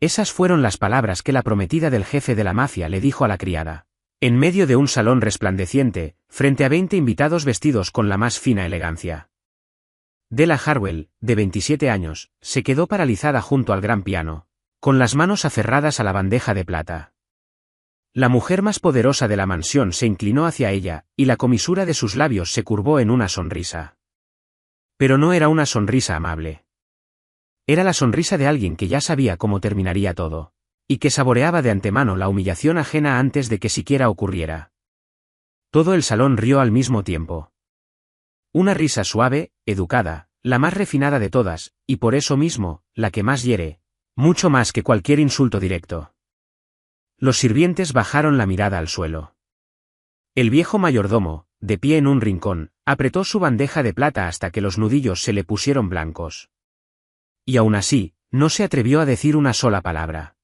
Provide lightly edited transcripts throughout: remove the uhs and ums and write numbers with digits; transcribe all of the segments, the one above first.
Esas fueron las palabras que la prometida del jefe de la mafia le dijo a la criada. En medio de un salón resplandeciente, frente a 20 invitados vestidos con la más fina elegancia. Della Harwell, de 27 años, se quedó paralizada junto al gran piano, con las manos aferradas a la bandeja de plata. La mujer más poderosa de la mansión se inclinó hacia ella, y la comisura de sus labios se curvó en una sonrisa. Pero no era una sonrisa amable. Era la sonrisa de alguien que ya sabía cómo terminaría todo, y que saboreaba de antemano la humillación ajena antes de que siquiera ocurriera. Todo el salón rió al mismo tiempo. Una risa suave, educada, la más refinada de todas, y por eso mismo, la que más hiere, mucho más que cualquier insulto directo. Los sirvientes bajaron la mirada al suelo. El viejo mayordomo, de pie en un rincón, apretó su bandeja de plata hasta que los nudillos se le pusieron blancos. Y aún así, no se atrevió a decir una sola palabra.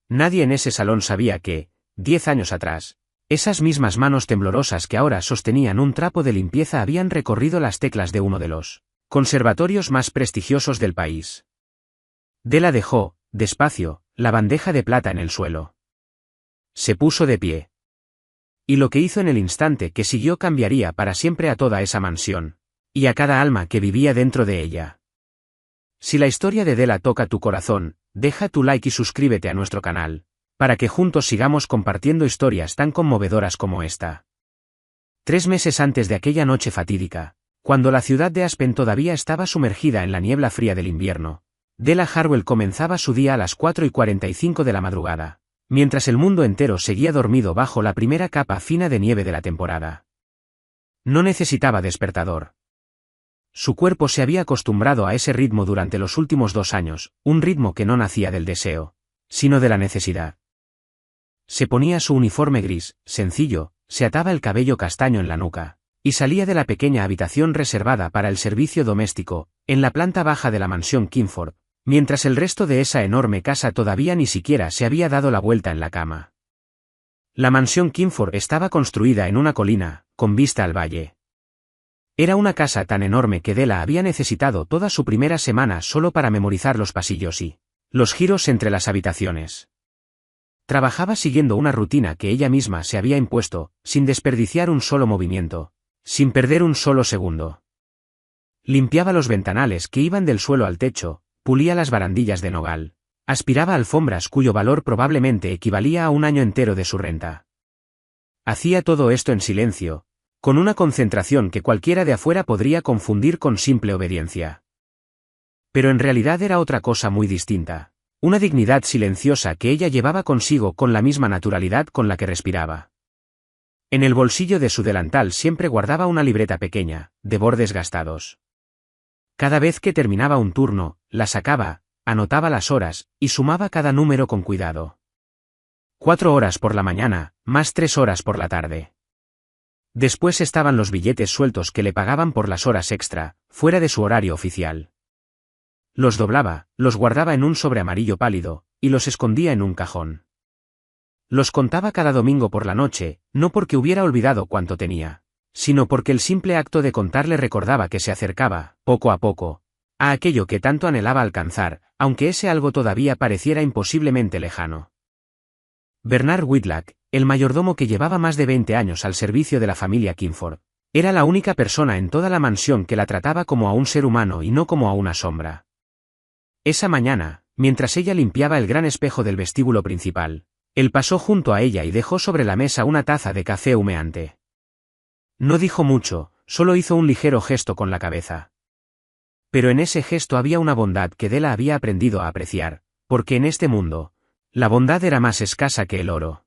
Nadie en ese salón sabía que, 10 años atrás, esas mismas manos temblorosas que ahora sostenían un trapo de limpieza habían recorrido las teclas de uno de los conservatorios más prestigiosos del país. Della dejó, despacio, la bandeja de plata en el suelo. Se puso de pie. Y lo que hizo en el instante que siguió cambiaría para siempre a toda esa mansión, y a cada alma que vivía dentro de ella. Si la historia de Della toca tu corazón, deja tu like y suscríbete a nuestro canal, para que juntos sigamos compartiendo historias tan conmovedoras como esta. 3 meses antes de aquella noche fatídica, cuando la ciudad de Aspen todavía estaba sumergida en la niebla fría del invierno, Della Harwell comenzaba su día a las 4:45 de la madrugada, mientras el mundo entero seguía dormido bajo la primera capa fina de nieve de la temporada. No necesitaba despertador. Su cuerpo se había acostumbrado a ese ritmo durante los últimos 2 años, un ritmo que no nacía del deseo, sino de la necesidad. Se ponía su uniforme gris, sencillo, se ataba el cabello castaño en la nuca, y salía de la pequeña habitación reservada para el servicio doméstico, en la planta baja de la mansión Kingford, mientras el resto de esa enorme casa todavía ni siquiera se había dado la vuelta en la cama. La mansión Kingford estaba construida en una colina, con vista al valle. Era una casa tan enorme que Della había necesitado toda su primera semana solo para memorizar los pasillos y los giros entre las habitaciones. Trabajaba siguiendo una rutina que ella misma se había impuesto, sin desperdiciar un solo movimiento, sin perder un solo segundo. Limpiaba los ventanales que iban del suelo al techo, pulía las barandillas de nogal, aspiraba alfombras cuyo valor probablemente equivalía a un año entero de su renta. Hacía todo esto en silencio, con una concentración que cualquiera de afuera podría confundir con simple obediencia. Pero en realidad era otra cosa muy distinta, una dignidad silenciosa que ella llevaba consigo con la misma naturalidad con la que respiraba. En el bolsillo de su delantal siempre guardaba una libreta pequeña, de bordes gastados. Cada vez que terminaba un turno, la sacaba, anotaba las horas, y sumaba cada número con cuidado. 4 horas por la mañana, más 3 horas por la tarde. Después estaban los billetes sueltos que le pagaban por las horas extra, fuera de su horario oficial. Los doblaba, los guardaba en un sobre amarillo pálido, y los escondía en un cajón. Los contaba cada domingo por la noche, no porque hubiera olvidado cuánto tenía, sino porque el simple acto de contarle recordaba que se acercaba, poco a poco, a aquello que tanto anhelaba alcanzar, aunque ese algo todavía pareciera imposiblemente lejano. Bernard Whitlock, el mayordomo que llevaba más de 20 años al servicio de la familia Kingford, era la única persona en toda la mansión que la trataba como a un ser humano y no como a una sombra. Esa mañana, mientras ella limpiaba el gran espejo del vestíbulo principal, él pasó junto a ella y dejó sobre la mesa una taza de café humeante. No dijo mucho, solo hizo un ligero gesto con la cabeza. Pero en ese gesto había una bondad que Della había aprendido a apreciar, porque en este mundo, la bondad era más escasa que el oro.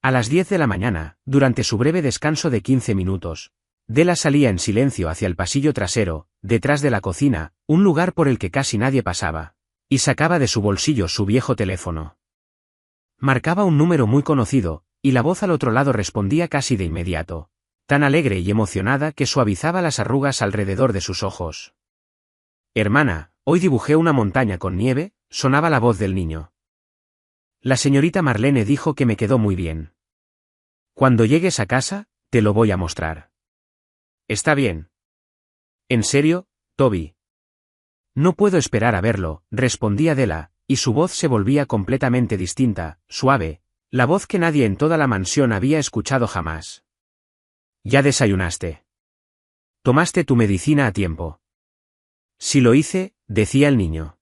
A las 10 de la mañana, durante su breve descanso de 15 minutos, Della salía en silencio hacia el pasillo trasero, detrás de la cocina, un lugar por el que casi nadie pasaba, y sacaba de su bolsillo su viejo teléfono. Marcaba un número muy conocido, y la voz al otro lado respondía casi de inmediato, tan alegre y emocionada que suavizaba las arrugas alrededor de sus ojos. «Hermana, hoy dibujé una montaña con nieve», sonaba la voz del niño. «La señorita Marlene dijo que me quedó muy bien. Cuando llegues a casa, te lo voy a mostrar». «Está bien». «¿En serio, Toby?» «No puedo esperar a verlo», respondía Della, y su voz se volvía completamente distinta, suave, la voz que nadie en toda la mansión había escuchado jamás. ¿Ya desayunaste? ¿Tomaste tu medicina a tiempo? Sí lo hice, decía el niño.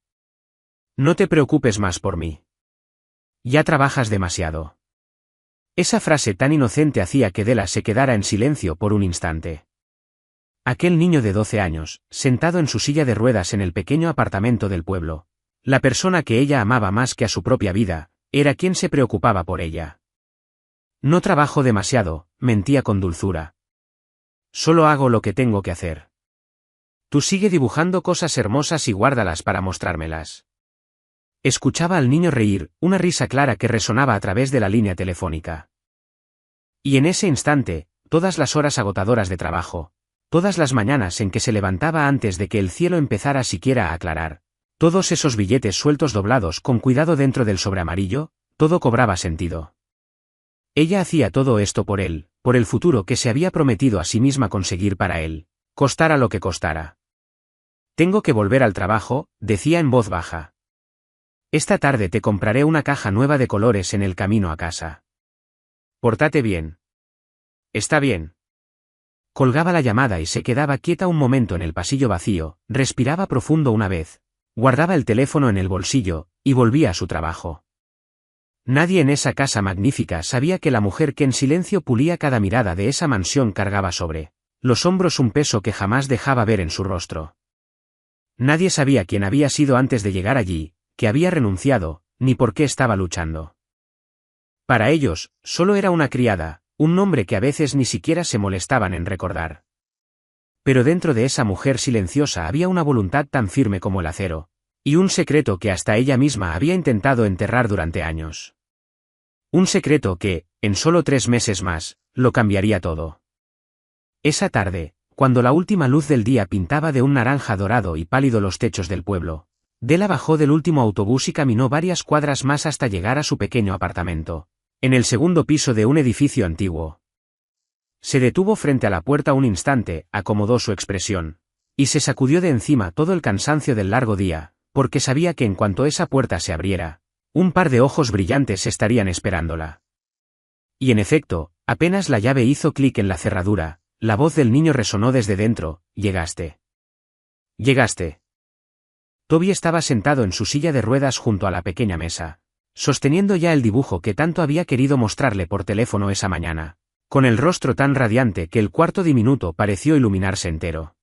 No te preocupes más por mí. Ya trabajas demasiado. Esa frase tan inocente hacía que Della se quedara en silencio por un instante. Aquel niño de 12 años, sentado en su silla de ruedas en el pequeño apartamento del pueblo, la persona que ella amaba más que a su propia vida, era quien se preocupaba por ella. No trabajo demasiado, mentía con dulzura. Solo hago lo que tengo que hacer. Tú sigue dibujando cosas hermosas y guárdalas para mostrármelas. Escuchaba al niño reír, una risa clara que resonaba a través de la línea telefónica. Y en ese instante, todas las horas agotadoras de trabajo, todas las mañanas en que se levantaba antes de que el cielo empezara siquiera a aclarar, todos esos billetes sueltos doblados con cuidado dentro del sobre amarillo, todo cobraba sentido. Ella hacía todo esto por él, por el futuro que se había prometido a sí misma conseguir para él, costara lo que costara. Tengo que volver al trabajo, decía en voz baja. Esta tarde te compraré una caja nueva de colores en el camino a casa. Pórtate bien. Está bien. Colgaba la llamada y se quedaba quieta un momento en el pasillo vacío, respiraba profundo una vez, guardaba el teléfono en el bolsillo, y volvía a su trabajo. Nadie en esa casa magnífica sabía que la mujer que en silencio pulía cada mirada de esa mansión cargaba sobre los hombros un peso que jamás dejaba ver en su rostro. Nadie sabía quién había sido antes de llegar allí, que había renunciado, ni por qué estaba luchando. Para ellos, solo era una criada, un nombre que a veces ni siquiera se molestaban en recordar. Pero dentro de esa mujer silenciosa había una voluntad tan firme como el acero, y un secreto que hasta ella misma había intentado enterrar durante años. Un secreto que, en solo 3 meses más, lo cambiaría todo. Esa tarde, cuando la última luz del día pintaba de un naranja dorado y pálido los techos del pueblo, Della bajó del último autobús y caminó varias cuadras más hasta llegar a su pequeño apartamento, en el segundo piso de un edificio antiguo. Se detuvo frente a la puerta un instante, acomodó su expresión, y se sacudió de encima todo el cansancio del largo día, porque sabía que en cuanto esa puerta se abriera, un par de ojos brillantes estarían esperándola. Y en efecto, apenas la llave hizo clic en la cerradura, la voz del niño resonó desde dentro: «Llegaste. Llegaste». Toby estaba sentado en su silla de ruedas junto a la pequeña mesa, sosteniendo ya el dibujo que tanto había querido mostrarle por teléfono esa mañana, con el rostro tan radiante que el cuarto diminuto pareció iluminarse entero.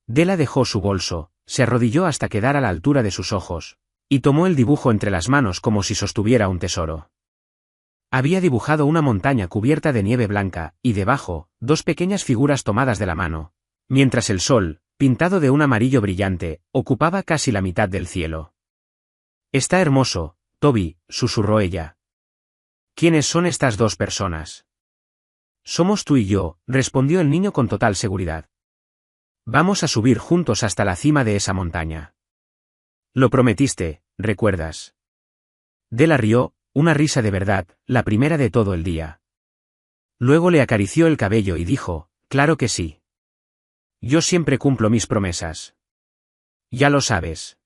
Della dejó su bolso, se arrodilló hasta quedar a la altura de sus ojos, y tomó el dibujo entre las manos como si sostuviera un tesoro. Había dibujado una montaña cubierta de nieve blanca, y debajo, 2 pequeñas figuras tomadas de la mano, mientras el sol, pintado de un amarillo brillante, ocupaba casi la mitad del cielo. «Está hermoso, Toby», susurró ella. «¿Quiénes son estas 2 personas?» «Somos tú y yo», respondió el niño con total seguridad. «Vamos a subir juntos hasta la cima de esa montaña. Lo prometiste, ¿recuerdas?» Della rió, una risa de verdad, la primera de todo el día. Luego le acarició el cabello y dijo: «Claro que sí. Yo siempre cumplo mis promesas. Ya lo sabes».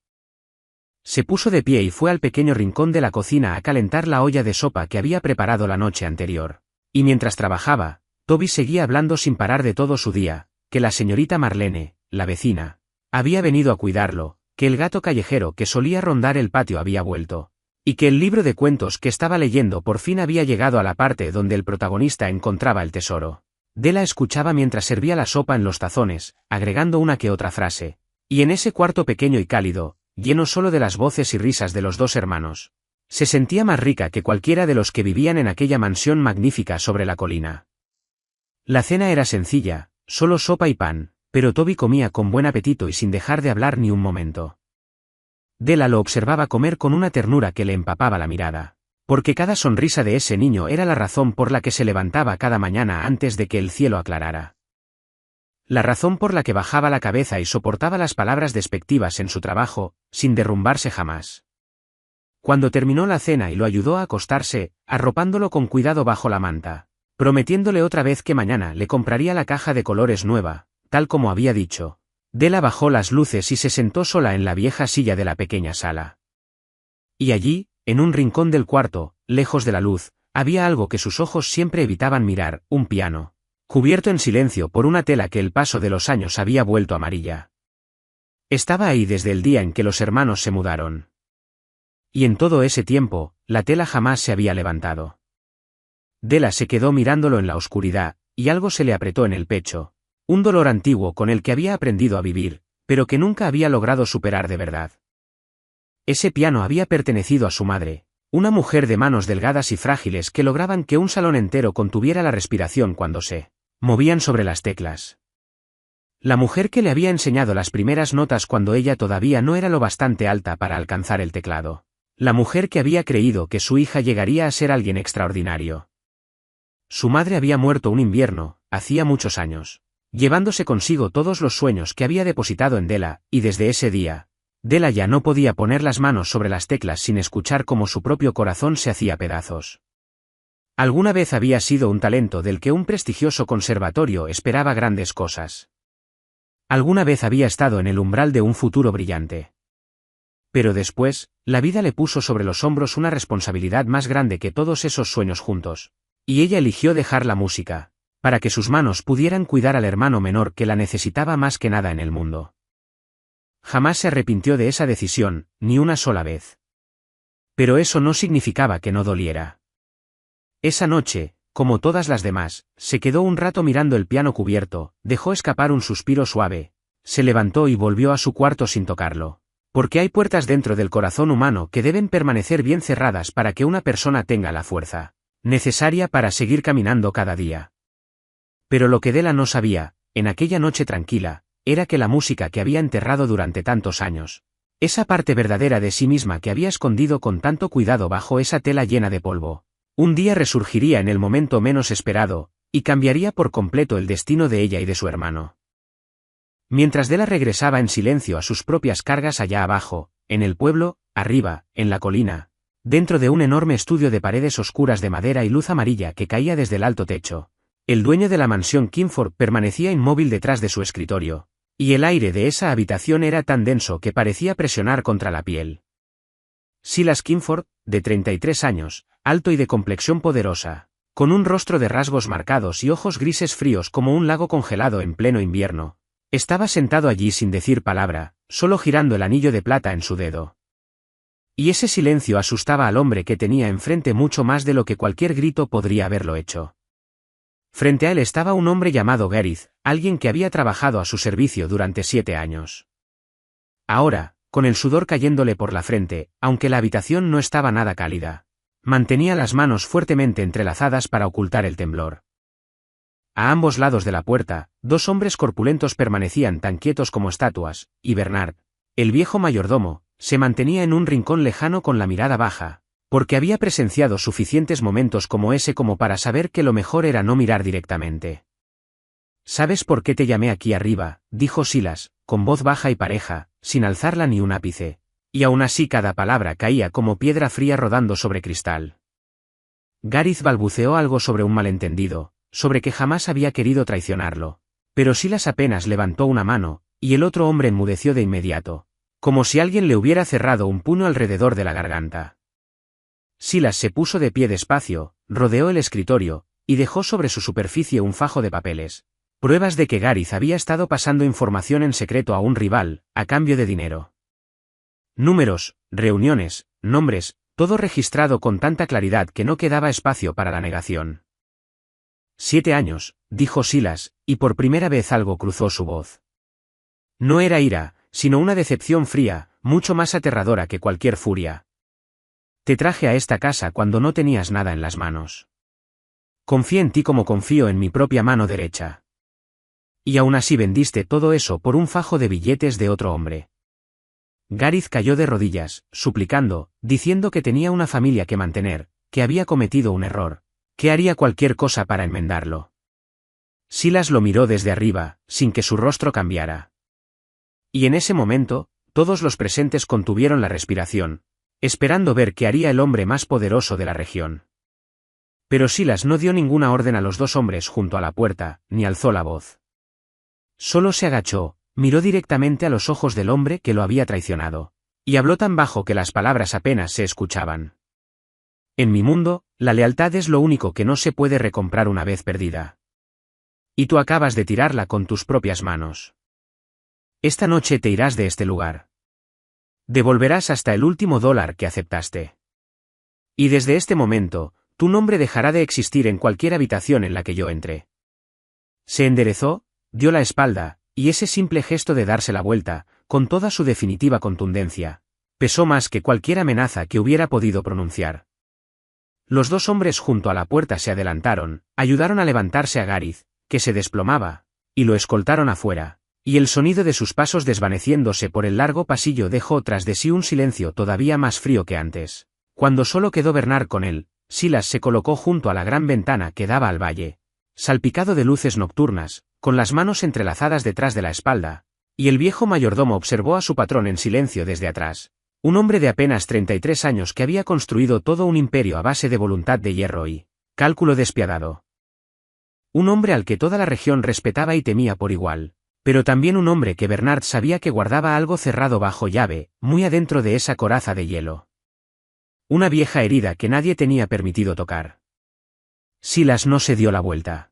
Se puso de pie y fue al pequeño rincón de la cocina a calentar la olla de sopa que había preparado la noche anterior. Y mientras trabajaba, Toby seguía hablando sin parar de todo su día, que la señorita Marlene, la vecina, había venido a cuidarlo, que el gato callejero que solía rondar el patio había vuelto, y que el libro de cuentos que estaba leyendo por fin había llegado a la parte donde el protagonista encontraba el tesoro. Della escuchaba mientras servía la sopa en los tazones, agregando una que otra frase, y en ese cuarto pequeño y cálido, lleno solo de las voces y risas de los 2 hermanos, se sentía más rica que cualquiera de los que vivían en aquella mansión magnífica sobre la colina. La cena era sencilla, solo sopa y pan, pero Toby comía con buen apetito y sin dejar de hablar ni un momento. Della lo observaba comer con una ternura que le empapaba la mirada, porque cada sonrisa de ese niño era la razón por la que se levantaba cada mañana antes de que el cielo aclarara. La razón por la que bajaba la cabeza y soportaba las palabras despectivas en su trabajo, sin derrumbarse jamás. Cuando terminó la cena y lo ayudó a acostarse, arropándolo con cuidado bajo la manta, prometiéndole otra vez que mañana le compraría la caja de colores nueva, tal como había dicho, Della bajó las luces y se sentó sola en la vieja silla de la pequeña sala. Y allí, en un rincón del cuarto, lejos de la luz, había algo que sus ojos siempre evitaban mirar, un piano, cubierto en silencio por una tela que el paso de los años había vuelto amarilla. Estaba ahí desde el día en que los hermanos se mudaron. Y en todo ese tiempo, la tela jamás se había levantado. Della se quedó mirándolo en la oscuridad, y algo se le apretó en el pecho, un dolor antiguo con el que había aprendido a vivir, pero que nunca había logrado superar de verdad. Ese piano había pertenecido a su madre, una mujer de manos delgadas y frágiles que lograban que un salón entero contuviera la respiración cuando se movían sobre las teclas. La mujer que le había enseñado las primeras notas cuando ella todavía no era lo bastante alta para alcanzar el teclado. La mujer que había creído que su hija llegaría a ser alguien extraordinario. Su madre había muerto un invierno, hacía muchos años, llevándose consigo todos los sueños que había depositado en Della, y desde ese día, Della ya no podía poner las manos sobre las teclas sin escuchar cómo su propio corazón se hacía pedazos. Alguna vez había sido un talento del que un prestigioso conservatorio esperaba grandes cosas. Alguna vez había estado en el umbral de un futuro brillante. Pero después, la vida le puso sobre los hombros una responsabilidad más grande que todos esos sueños juntos, y ella eligió dejar la música, para que sus manos pudieran cuidar al hermano menor que la necesitaba más que nada en el mundo. Jamás se arrepintió de esa decisión, ni una sola vez. Pero eso no significaba que no doliera. Esa noche, como todas las demás, se quedó un rato mirando el piano cubierto, dejó escapar un suspiro suave, se levantó y volvió a su cuarto sin tocarlo. Porque hay puertas dentro del corazón humano que deben permanecer bien cerradas para que una persona tenga la fuerza necesaria para seguir caminando cada día. Pero lo que Della no sabía, en aquella noche tranquila, era que la música que había enterrado durante tantos años, esa parte verdadera de sí misma que había escondido con tanto cuidado bajo esa tela llena de polvo, un día resurgiría en el momento menos esperado, y cambiaría por completo el destino de ella y de su hermano. Mientras Della regresaba en silencio a sus propias cargas allá abajo, en el pueblo, arriba, en la colina, dentro de un enorme estudio de paredes oscuras de madera y luz amarilla que caía desde el alto techo, el dueño de la mansión Kimford permanecía inmóvil detrás de su escritorio, y el aire de esa habitación era tan denso que parecía presionar contra la piel. Silas Kimford, de 33 años, alto y de complexión poderosa, con un rostro de rasgos marcados y ojos grises fríos como un lago congelado en pleno invierno, estaba sentado allí sin decir palabra, solo girando el anillo de plata en su dedo. Y ese silencio asustaba al hombre que tenía enfrente mucho más de lo que cualquier grito podría haberlo hecho. Frente a él estaba un hombre llamado Gareth, alguien que había trabajado a su servicio durante 7 años. Ahora, con el sudor cayéndole por la frente, aunque la habitación no estaba nada cálida, mantenía las manos fuertemente entrelazadas para ocultar el temblor. A ambos lados de la puerta, 2 hombres corpulentos permanecían tan quietos como estatuas, y Bernard, el viejo mayordomo, se mantenía en un rincón lejano con la mirada baja, porque había presenciado suficientes momentos como ese como para saber que lo mejor era no mirar directamente. «¿Sabes por qué te llamé aquí arriba?», dijo Silas, con voz baja y pareja, sin alzarla ni un ápice, y aún así cada palabra caía como piedra fría rodando sobre cristal. Gareth balbuceó algo sobre un malentendido, sobre que jamás había querido traicionarlo, pero Silas apenas levantó una mano, y el otro hombre enmudeció de inmediato, como si alguien le hubiera cerrado un puño alrededor de la garganta. Silas se puso de pie despacio, rodeó el escritorio, y dejó sobre su superficie un fajo de papeles, pruebas de que Gareth había estado pasando información en secreto a un rival, a cambio de dinero. Números, reuniones, nombres, todo registrado con tanta claridad que no quedaba espacio para la negación. 7 años, dijo Silas, y por primera vez algo cruzó su voz. No era ira, sino una decepción fría, mucho más aterradora que cualquier furia. Te traje a esta casa cuando no tenías nada en las manos. Confié en ti como confío en mi propia mano derecha. Y aún así vendiste todo eso por un fajo de billetes de otro hombre. Gareth cayó de rodillas, suplicando, diciendo que tenía una familia que mantener, que había cometido un error, que haría cualquier cosa para enmendarlo. Silas lo miró desde arriba, sin que su rostro cambiara. Y en ese momento, todos los presentes contuvieron la respiración, esperando ver qué haría el hombre más poderoso de la región. Pero Silas no dio ninguna orden a los 2 hombres junto a la puerta, ni alzó la voz. Solo se agachó, miró directamente a los ojos del hombre que lo había traicionado, Y habló tan bajo que las palabras apenas se escuchaban. En mi mundo, la lealtad es lo único que no se puede recomprar una vez perdida. Y tú acabas de tirarla con tus propias manos. Esta noche te irás de este lugar. Devolverás hasta el último dólar que aceptaste. Y desde este momento, tu nombre dejará de existir en cualquier habitación en la que yo entre. Se enderezó, dio la espalda, y ese simple gesto de darse la vuelta, con toda su definitiva contundencia, pesó más que cualquier amenaza que hubiera podido pronunciar. Los dos hombres junto a la puerta se adelantaron, ayudaron a levantarse a Gareth, que se desplomaba, y lo escoltaron afuera, y el sonido de sus pasos desvaneciéndose por el largo pasillo dejó tras de sí un silencio todavía más frío que antes. Cuando solo quedó Bernard con él, Silas se colocó junto a la gran ventana que daba al valle, salpicado de luces nocturnas, con las manos entrelazadas detrás de la espalda, y el viejo mayordomo observó a su patrón en silencio desde atrás. Un hombre de apenas 33 años que había construido todo un imperio a base de voluntad de hierro y cálculo despiadado. Un hombre al que toda la región respetaba y temía por igual, pero también un hombre que Bernard sabía que guardaba algo cerrado bajo llave, muy adentro de esa coraza de hielo. Una vieja herida que nadie tenía permitido tocar. Silas no se dio la vuelta.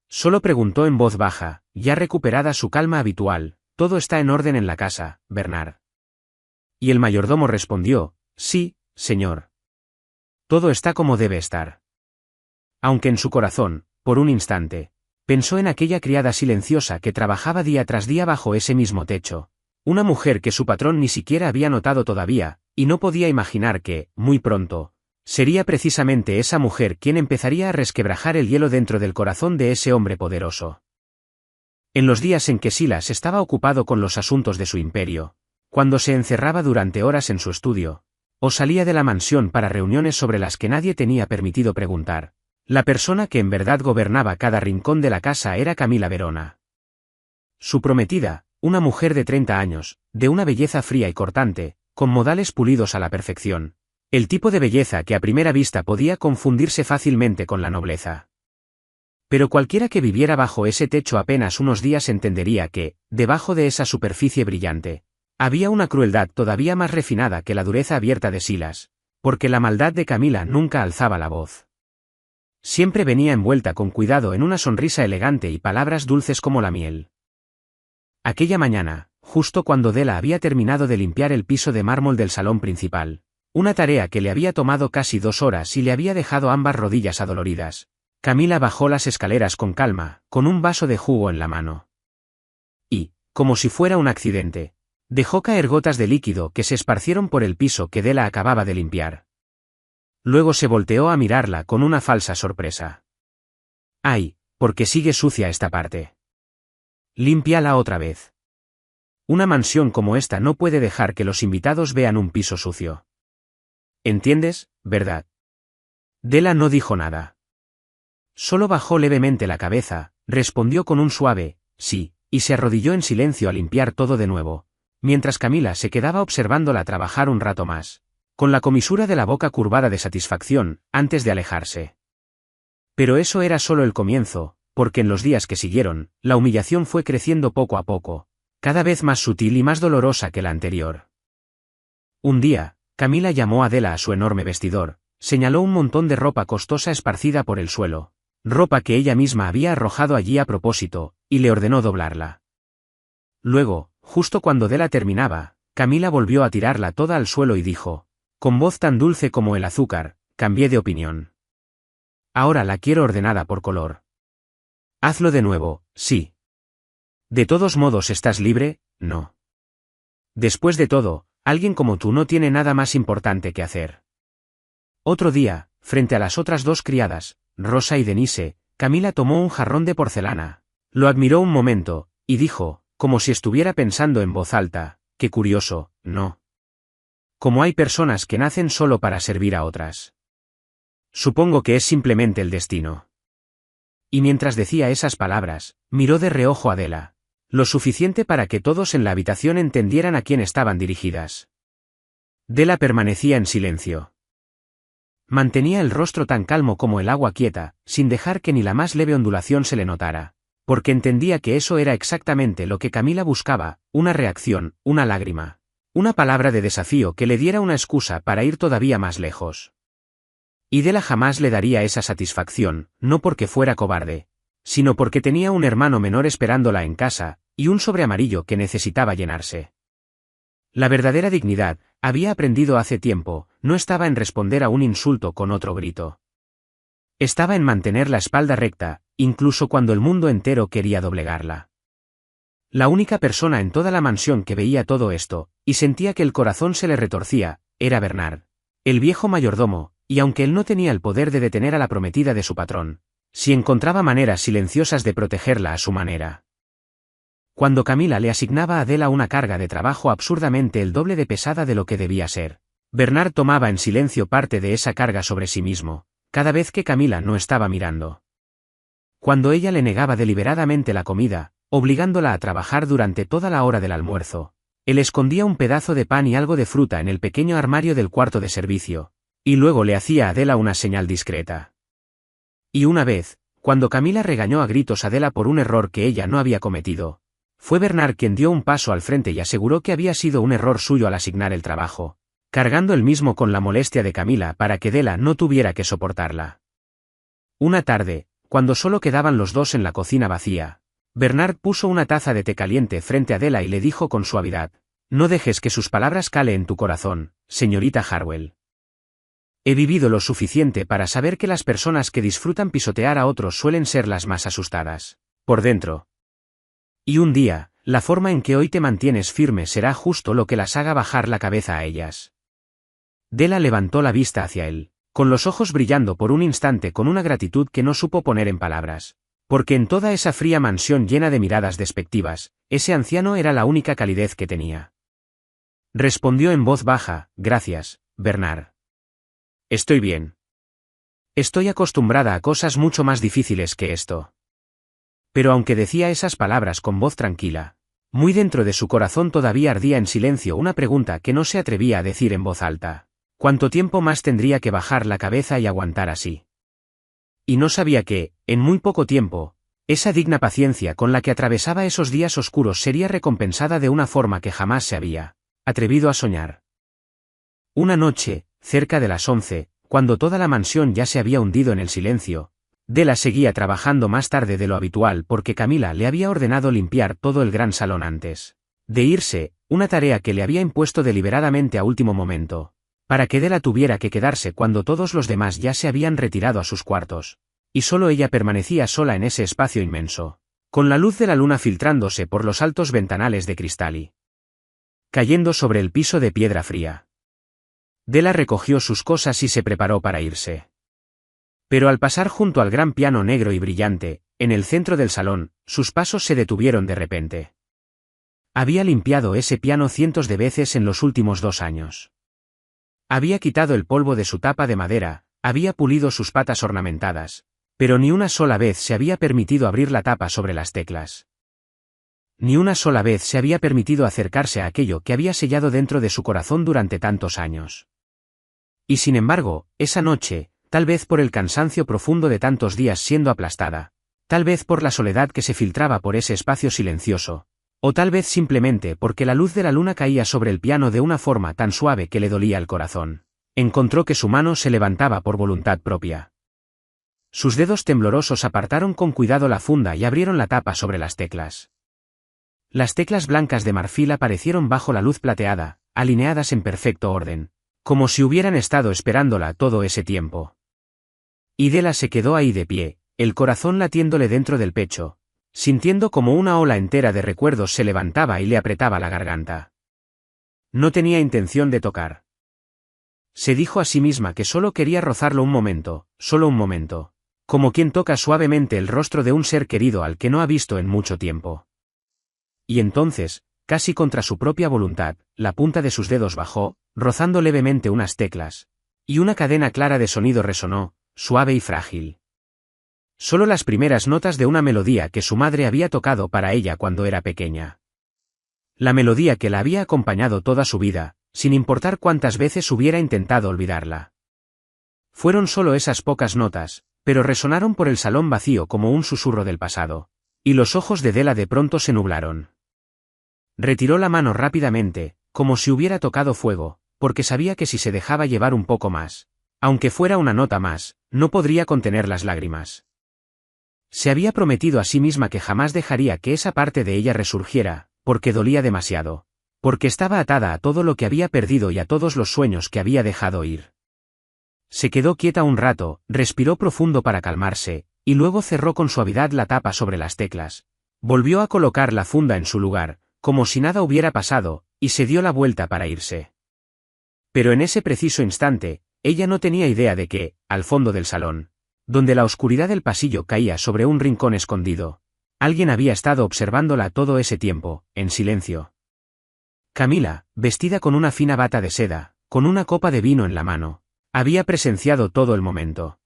Solo preguntó en voz baja, ya recuperada su calma habitual, ¿todo está en orden en la casa, Bernard? Y el mayordomo respondió, sí, señor. Todo está como debe estar. Aunque en su corazón, por un instante, pensó en aquella criada silenciosa que trabajaba día tras día bajo ese mismo techo, una mujer que su patrón ni siquiera había notado todavía, y no podía imaginar que, muy pronto, sería precisamente esa mujer quien empezaría a resquebrajar el hielo dentro del corazón de ese hombre poderoso. En los días en que Silas estaba ocupado con los asuntos de su imperio, cuando se encerraba durante horas en su estudio, o salía de la mansión para reuniones sobre las que nadie tenía permitido preguntar, la persona que en verdad gobernaba cada rincón de la casa era Camila Verona. Su prometida, una mujer de 30 años, de una belleza fría y cortante, con modales pulidos a la perfección, el tipo de belleza que a primera vista podía confundirse fácilmente con la nobleza. Pero cualquiera que viviera bajo ese techo apenas unos días entendería que, debajo de esa superficie brillante, había una crueldad todavía más refinada que la dureza abierta de Silas, porque la maldad de Camila nunca alzaba la voz. Siempre venía envuelta con cuidado en una sonrisa elegante y palabras dulces como la miel. Aquella mañana, justo cuando Della había terminado de limpiar el piso de mármol del salón principal, una tarea que le había tomado casi 2 horas y le había dejado ambas rodillas adoloridas, Camila bajó las escaleras con calma, con un vaso de jugo en la mano. Y, como si fuera un accidente, dejó caer gotas de líquido que se esparcieron por el piso que Della acababa de limpiar. Luego se volteó a mirarla con una falsa sorpresa. ¡Ay, porque sigue sucia esta parte! Límpiala otra vez. Una mansión como esta no puede dejar que los invitados vean un piso sucio. ¿Entiendes, verdad? Della no dijo nada. Solo bajó levemente la cabeza, respondió con un suave, sí, y se arrodilló en silencio a limpiar todo de nuevo, mientras Camila se quedaba observándola trabajar un rato más, con la comisura de la boca curvada de satisfacción, antes de alejarse. Pero eso era solo el comienzo, porque en los días que siguieron, la humillación fue creciendo poco a poco, cada vez más sutil y más dolorosa que la anterior. Un día, Camila llamó a Della a su enorme vestidor, señaló un montón de ropa costosa esparcida por el suelo, ropa que ella misma había arrojado allí a propósito, y le ordenó doblarla. Luego, justo cuando Della terminaba, Camila volvió a tirarla toda al suelo y dijo, con voz tan dulce como el azúcar, cambié de opinión. Ahora la quiero ordenada por color. Hazlo de nuevo, sí. De todos modos estás libre, ¿no? Después de todo, alguien como tú no tiene nada más importante que hacer. Otro día, frente a las otras 2 criadas, Rosa y Denise, Camila tomó un jarrón de porcelana, lo admiró un momento, y dijo, como si estuviera pensando en voz alta, qué curioso, ¿no? Como hay personas que nacen solo para servir a otras. Supongo que es simplemente el destino. Y mientras decía esas palabras, miró de reojo a Della, lo suficiente para que todos en la habitación entendieran a quién estaban dirigidas. Della permanecía en silencio. Mantenía el rostro tan calmo como el agua quieta, sin dejar que ni la más leve ondulación se le notara, porque entendía que eso era exactamente lo que Camila buscaba, una reacción, una lágrima. Una palabra de desafío que le diera una excusa para ir todavía más lejos. Y Della jamás le daría esa satisfacción, no porque fuera cobarde, sino porque tenía un hermano menor esperándola en casa, y un sobre amarillo que necesitaba llenarse. La verdadera dignidad, había aprendido hace tiempo, no estaba en responder a un insulto con otro grito. Estaba en mantener la espalda recta, incluso cuando el mundo entero quería doblegarla. La única persona en toda la mansión que veía todo esto, y sentía que el corazón se le retorcía, era Bernard, el viejo mayordomo, y aunque él no tenía el poder de detener a la prometida de su patrón, sí encontraba maneras silenciosas de protegerla a su manera. Cuando Camila le asignaba a Della una carga de trabajo absurdamente el doble de pesada de lo que debía ser, Bernard tomaba en silencio parte de esa carga sobre sí mismo, cada vez que Camila no estaba mirando. Cuando ella le negaba deliberadamente la comida, obligándola a trabajar durante toda la hora del almuerzo, él escondía un pedazo de pan y algo de fruta en el pequeño armario del cuarto de servicio, y luego le hacía a Della una señal discreta. Y una vez, cuando Camila regañó a gritos a Della por un error que ella no había cometido, fue Bernard quien dio un paso al frente y aseguró que había sido un error suyo al asignar el trabajo, cargando él mismo con la molestia de Camila para que Della no tuviera que soportarla. Una tarde, cuando solo quedaban los dos en la cocina vacía, Bernard puso una taza de té caliente frente a Della y le dijo con suavidad: «No dejes que sus palabras cale en tu corazón, señorita Harwell. He vivido lo suficiente para saber que las personas que disfrutan pisotear a otros suelen ser las más asustadas, por dentro. Y un día, la forma en que hoy te mantienes firme será justo lo que las haga bajar la cabeza a ellas». Della levantó la vista hacia él, con los ojos brillando por un instante con una gratitud que no supo poner en palabras. Porque en toda esa fría mansión llena de miradas despectivas, ese anciano era la única calidez que tenía. Respondió en voz baja: «Gracias, Bernard. Estoy bien. Estoy acostumbrada a cosas mucho más difíciles que esto». Pero aunque decía esas palabras con voz tranquila, muy dentro de su corazón todavía ardía en silencio una pregunta que no se atrevía a decir en voz alta: ¿cuánto tiempo más tendría que bajar la cabeza y aguantar así? Y no sabía que, en muy poco tiempo, esa digna paciencia con la que atravesaba esos días oscuros sería recompensada de una forma que jamás se había atrevido a soñar. Una noche, cerca de las 11, cuando toda la mansión ya se había hundido en el silencio, Della seguía trabajando más tarde de lo habitual porque Camila le había ordenado limpiar todo el gran salón antes de irse, una tarea que le había impuesto deliberadamente a último momento, para que Della tuviera que quedarse cuando todos los demás ya se habían retirado a sus cuartos, y solo ella permanecía sola en ese espacio inmenso, con la luz de la luna filtrándose por los altos ventanales de cristal y cayendo sobre el piso de piedra fría. Della recogió sus cosas y se preparó para irse. Pero al pasar junto al gran piano negro y brillante, en el centro del salón, sus pasos se detuvieron de repente. Había limpiado ese piano cientos de veces en los últimos 2 años. Había quitado el polvo de su tapa de madera, había pulido sus patas ornamentadas, pero ni una sola vez se había permitido abrir la tapa sobre las teclas. Ni una sola vez se había permitido acercarse a aquello que había sellado dentro de su corazón durante tantos años. Y sin embargo, esa noche, tal vez por el cansancio profundo de tantos días siendo aplastada, tal vez por la soledad que se filtraba por ese espacio silencioso, o tal vez simplemente porque la luz de la luna caía sobre el piano de una forma tan suave que le dolía el corazón, encontró que su mano se levantaba por voluntad propia. Sus dedos temblorosos apartaron con cuidado la funda y abrieron la tapa sobre las teclas. Las teclas blancas de marfil aparecieron bajo la luz plateada, alineadas en perfecto orden, como si hubieran estado esperándola todo ese tiempo. Y Della se quedó ahí de pie, el corazón latiéndole dentro del pecho, sintiendo como una ola entera de recuerdos se levantaba y le apretaba la garganta. No tenía intención de tocar. Se dijo a sí misma que solo quería rozarlo un momento, solo un momento, como quien toca suavemente el rostro de un ser querido al que no ha visto en mucho tiempo. Y entonces, casi contra su propia voluntad, la punta de sus dedos bajó, rozando levemente unas teclas, y una cadena clara de sonido resonó, suave y frágil. Solo las primeras notas de una melodía que su madre había tocado para ella cuando era pequeña. La melodía que la había acompañado toda su vida, sin importar cuántas veces hubiera intentado olvidarla. Fueron solo esas pocas notas, pero resonaron por el salón vacío como un susurro del pasado, y los ojos de Della de pronto se nublaron. Retiró la mano rápidamente, como si hubiera tocado fuego, porque sabía que si se dejaba llevar un poco más, aunque fuera una nota más, no podría contener las lágrimas. Se había prometido a sí misma que jamás dejaría que esa parte de ella resurgiera, porque dolía demasiado, porque estaba atada a todo lo que había perdido y a todos los sueños que había dejado ir. Se quedó quieta un rato, respiró profundo para calmarse, y luego cerró con suavidad la tapa sobre las teclas. Volvió a colocar la funda en su lugar, como si nada hubiera pasado, y se dio la vuelta para irse. Pero en ese preciso instante, ella no tenía idea de que, al fondo del salón, donde la oscuridad del pasillo caía sobre un rincón escondido, alguien había estado observándola todo ese tiempo, en silencio. Camila, vestida con una fina bata de seda, con una copa de vino en la mano, había presenciado todo el momento.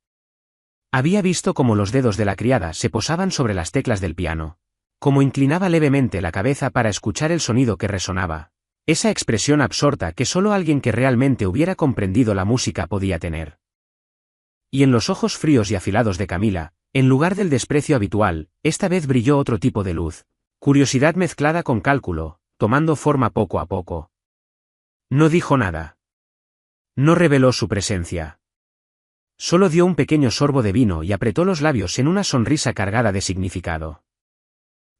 Había visto cómo los dedos de la criada se posaban sobre las teclas del piano, cómo inclinaba levemente la cabeza para escuchar el sonido que resonaba, esa expresión absorta que solo alguien que realmente hubiera comprendido la música podía tener. Y en los ojos fríos y afilados de Camila, en lugar del desprecio habitual, esta vez brilló otro tipo de luz, curiosidad mezclada con cálculo, tomando forma poco a poco. No dijo nada. No reveló su presencia. Solo dio un pequeño sorbo de vino y apretó los labios en una sonrisa cargada de significado.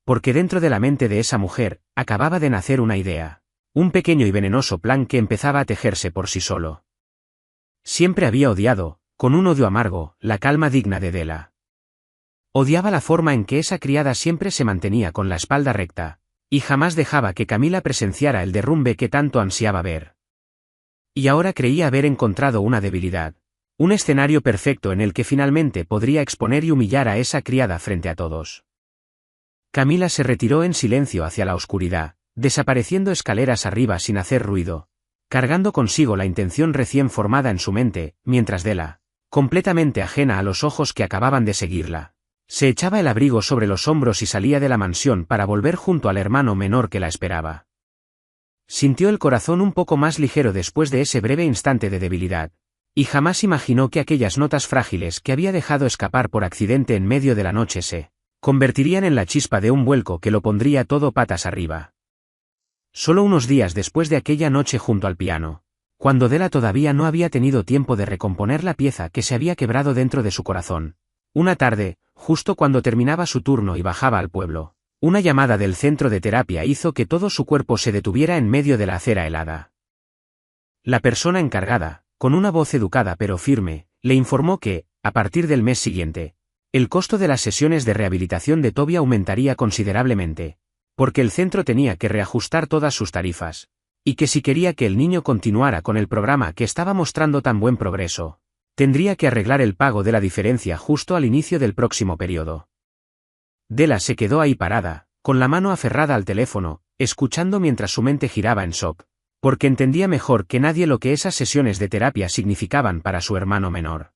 Porque dentro de la mente de esa mujer, acababa de nacer una idea, un pequeño y venenoso plan que empezaba a tejerse por sí solo. Siempre había odiado, con un odio amargo, la calma digna de Della. Odiaba la forma en que esa criada siempre se mantenía con la espalda recta, y jamás dejaba que Camila presenciara el derrumbe que tanto ansiaba ver. Y ahora creía haber encontrado una debilidad, un escenario perfecto en el que finalmente podría exponer y humillar a esa criada frente a todos. Camila se retiró en silencio hacia la oscuridad, desapareciendo escaleras arriba sin hacer ruido, cargando consigo la intención recién formada en su mente, mientras Della, completamente ajena a los ojos que acababan de seguirla, se echaba el abrigo sobre los hombros y salía de la mansión para volver junto al hermano menor que la esperaba. Sintió el corazón un poco más ligero después de ese breve instante de debilidad, y jamás imaginó que aquellas notas frágiles que había dejado escapar por accidente en medio de la noche se convertirían en la chispa de un vuelco que lo pondría todo patas arriba. Solo unos días después de aquella noche junto al piano, cuando Della todavía no había tenido tiempo de recomponer la pieza que se había quebrado dentro de su corazón, una tarde, justo cuando terminaba su turno y bajaba al pueblo, una llamada del centro de terapia hizo que todo su cuerpo se detuviera en medio de la acera helada. La persona encargada, con una voz educada pero firme, le informó que, a partir del mes siguiente, el costo de las sesiones de rehabilitación de Toby aumentaría considerablemente, porque el centro tenía que reajustar todas sus tarifas, y que si quería que el niño continuara con el programa que estaba mostrando tan buen progreso, tendría que arreglar el pago de la diferencia justo al inicio del próximo periodo. Della se quedó ahí parada, con la mano aferrada al teléfono, escuchando mientras su mente giraba en shock, porque entendía mejor que nadie lo que esas sesiones de terapia significaban para su hermano menor.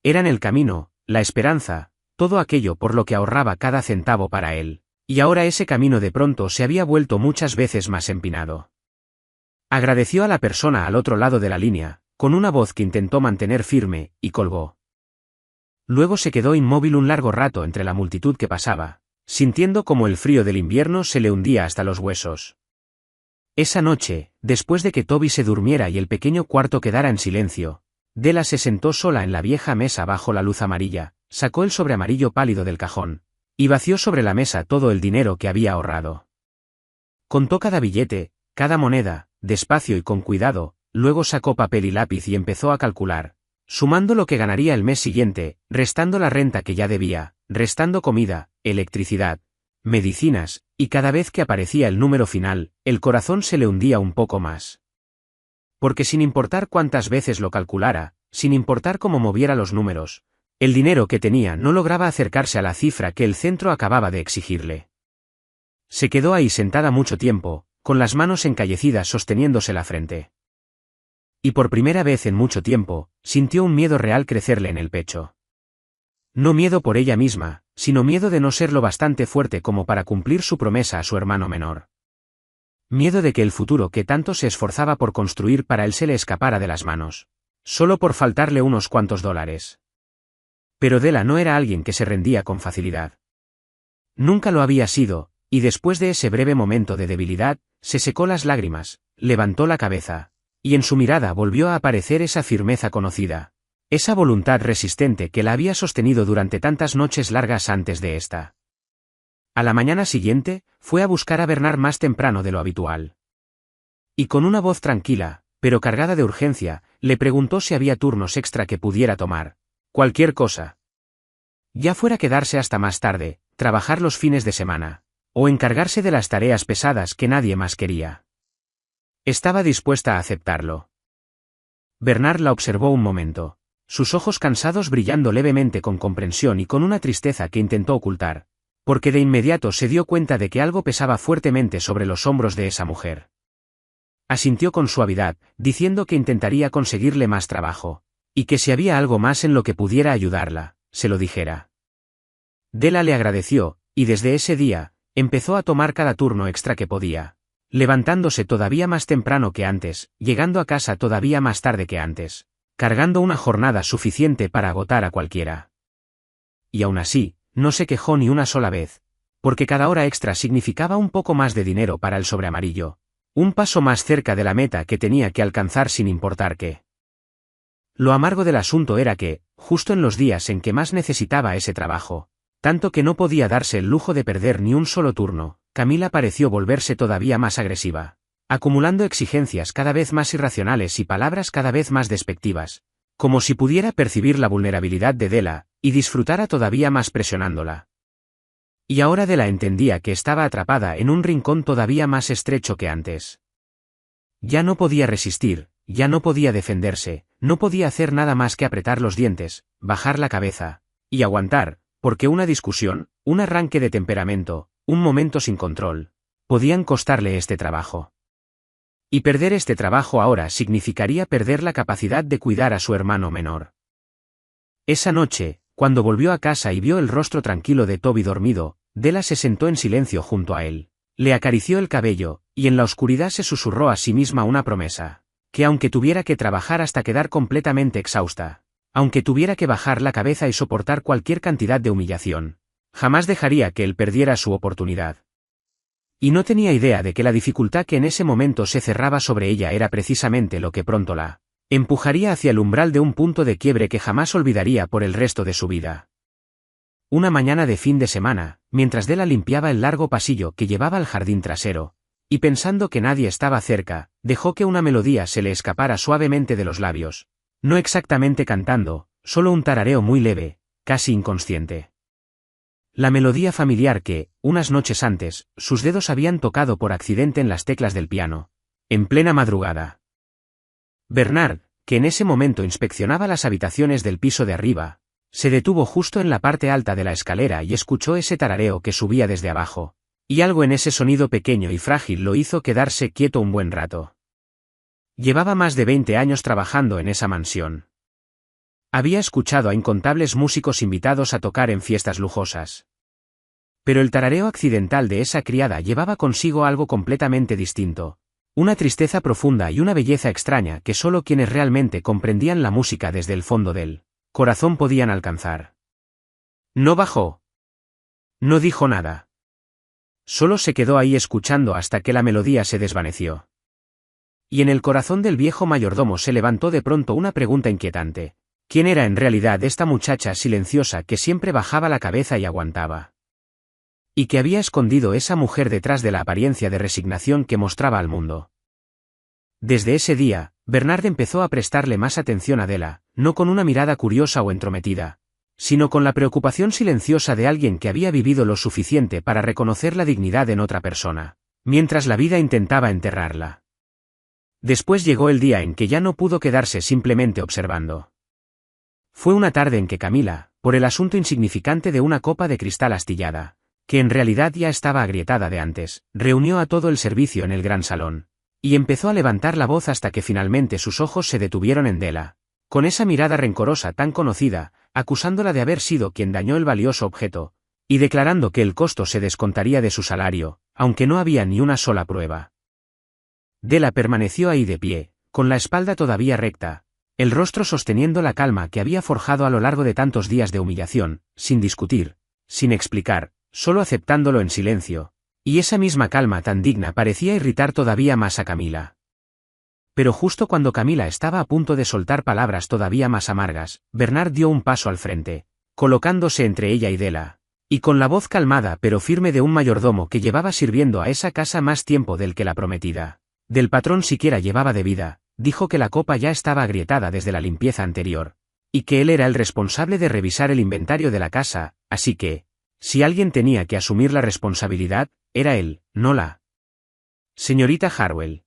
Eran el camino, la esperanza, todo aquello por lo que ahorraba cada centavo para él, y ahora ese camino de pronto se había vuelto muchas veces más empinado. Agradeció a la persona al otro lado de la línea, con una voz que intentó mantener firme, y colgó. Luego se quedó inmóvil un largo rato entre la multitud que pasaba, sintiendo como el frío del invierno se le hundía hasta los huesos. Esa noche, después de que Toby se durmiera y el pequeño cuarto quedara en silencio, Della se sentó sola en la vieja mesa bajo la luz amarilla, sacó el sobre amarillo pálido del cajón, y vació sobre la mesa todo el dinero que había ahorrado. Contó cada billete, cada moneda, despacio y con cuidado, luego sacó papel y lápiz y empezó a calcular, sumando lo que ganaría el mes siguiente, restando la renta que ya debía, restando comida, electricidad, medicinas, y cada vez que aparecía el número final, el corazón se le hundía un poco más. Porque sin importar cuántas veces lo calculara, sin importar cómo moviera los números, el dinero que tenía no lograba acercarse a la cifra que el centro acababa de exigirle. Se quedó ahí sentada mucho tiempo, con las manos encallecidas sosteniéndose la frente. Y por primera vez en mucho tiempo, sintió un miedo real crecerle en el pecho. No miedo por ella misma, sino miedo de no ser lo bastante fuerte como para cumplir su promesa a su hermano menor. Miedo de que el futuro que tanto se esforzaba por construir para él se le escapara de las manos, solo por faltarle unos cuantos dólares. Pero Della no era alguien que se rendía con facilidad. Nunca lo había sido, y después de ese breve momento de debilidad, se secó las lágrimas, levantó la cabeza. Y en su mirada volvió a aparecer esa firmeza conocida. Esa voluntad resistente que la había sostenido durante tantas noches largas antes de esta. A la mañana siguiente, fue a buscar a Bernard más temprano de lo habitual. Y con una voz tranquila, pero cargada de urgencia, le preguntó si había turnos extra que pudiera tomar. Cualquier cosa. Ya fuera quedarse hasta más tarde, trabajar los fines de semana. O encargarse de las tareas pesadas que nadie más quería. Estaba dispuesta a aceptarlo. Bernard la observó un momento. Sus ojos cansados brillando levemente con comprensión y con una tristeza que intentó ocultar, porque de inmediato se dio cuenta de que algo pesaba fuertemente sobre los hombros de esa mujer. Asintió con suavidad, diciendo que intentaría conseguirle más trabajo, y que si había algo más en lo que pudiera ayudarla, se lo dijera. Della le agradeció, y desde ese día, empezó a tomar cada turno extra que podía, levantándose todavía más temprano que antes, llegando a casa todavía más tarde que antes, cargando una jornada suficiente para agotar a cualquiera. Y aún así, no se quejó ni una sola vez, porque cada hora extra significaba un poco más de dinero para el sobreamarillo, un paso más cerca de la meta que tenía que alcanzar sin importar qué. Lo amargo del asunto era que, justo en los días en que más necesitaba ese trabajo, tanto que no podía darse el lujo de perder ni un solo turno, Camila pareció volverse todavía más agresiva, acumulando exigencias cada vez más irracionales y palabras cada vez más despectivas, como si pudiera percibir la vulnerabilidad de Della, y disfrutara todavía más presionándola. Y ahora Della entendía que estaba atrapada en un rincón todavía más estrecho que antes. Ya no podía resistir, ya no podía defenderse, no podía hacer nada más que apretar los dientes, bajar la cabeza, y aguantar, porque una discusión, un arranque de temperamento, un momento sin control, podían costarle este trabajo. Y perder este trabajo ahora significaría perder la capacidad de cuidar a su hermano menor. Esa noche, cuando volvió a casa y vio el rostro tranquilo de Toby dormido, Della se sentó en silencio junto a él, le acarició el cabello, y en la oscuridad se susurró a sí misma una promesa, que aunque tuviera que trabajar hasta quedar completamente exhausta, aunque tuviera que bajar la cabeza y soportar cualquier cantidad de humillación, jamás dejaría que él perdiera su oportunidad. Y no tenía idea de que la dificultad que en ese momento se cerraba sobre ella era precisamente lo que pronto la empujaría hacia el umbral de un punto de quiebre que jamás olvidaría por el resto de su vida. Una mañana de fin de semana, mientras Della limpiaba el largo pasillo que llevaba al jardín trasero, y pensando que nadie estaba cerca, dejó que una melodía se le escapara suavemente de los labios, no exactamente cantando, solo un tarareo muy leve, casi inconsciente. La melodía familiar que, unas noches antes, sus dedos habían tocado por accidente en las teclas del piano, en plena madrugada. Bernard, que en ese momento inspeccionaba las habitaciones del piso de arriba, se detuvo justo en la parte alta de la escalera y escuchó ese tarareo que subía desde abajo, y algo en ese sonido pequeño y frágil lo hizo quedarse quieto un buen rato. Llevaba más de 20 años trabajando en esa mansión. Había escuchado a incontables músicos invitados a tocar en fiestas lujosas. Pero el tarareo accidental de esa criada llevaba consigo algo completamente distinto, una tristeza profunda y una belleza extraña que solo quienes realmente comprendían la música desde el fondo del corazón podían alcanzar. No bajó. No dijo nada. Solo se quedó ahí escuchando hasta que la melodía se desvaneció. Y en el corazón del viejo mayordomo se levantó de pronto una pregunta inquietante. ¿Quién era en realidad esta muchacha silenciosa que siempre bajaba la cabeza y aguantaba? ¿Y que había escondido esa mujer detrás de la apariencia de resignación que mostraba al mundo? Desde ese día, Bernard empezó a prestarle más atención a Della, no con una mirada curiosa o entrometida, sino con la preocupación silenciosa de alguien que había vivido lo suficiente para reconocer la dignidad en otra persona, mientras la vida intentaba enterrarla. Después llegó el día en que ya no pudo quedarse simplemente observando. Fue una tarde en que Camila, por el asunto insignificante de una copa de cristal astillada, que en realidad ya estaba agrietada de antes, reunió a todo el servicio en el gran salón, y empezó a levantar la voz hasta que finalmente sus ojos se detuvieron en Della, con esa mirada rencorosa tan conocida, acusándola de haber sido quien dañó el valioso objeto, y declarando que el costo se descontaría de su salario, aunque no había ni una sola prueba. Della permaneció ahí de pie, con la espalda todavía recta, el rostro sosteniendo la calma que había forjado a lo largo de tantos días de humillación, sin discutir, sin explicar, solo aceptándolo en silencio, y esa misma calma tan digna parecía irritar todavía más a Camila, Pero justo cuando Camila estaba a punto de soltar palabras todavía más amargas, Bernard dio un paso al frente, colocándose entre ella y Della, y con la voz calmada pero firme de un mayordomo que llevaba sirviendo a esa casa más tiempo del que la prometida del patrón siquiera llevaba de vida, dijo que la copa ya estaba agrietada desde la limpieza anterior, y que él era el responsable de revisar el inventario de la casa, así que, si alguien tenía que asumir la responsabilidad, era él, no la señorita Harwell.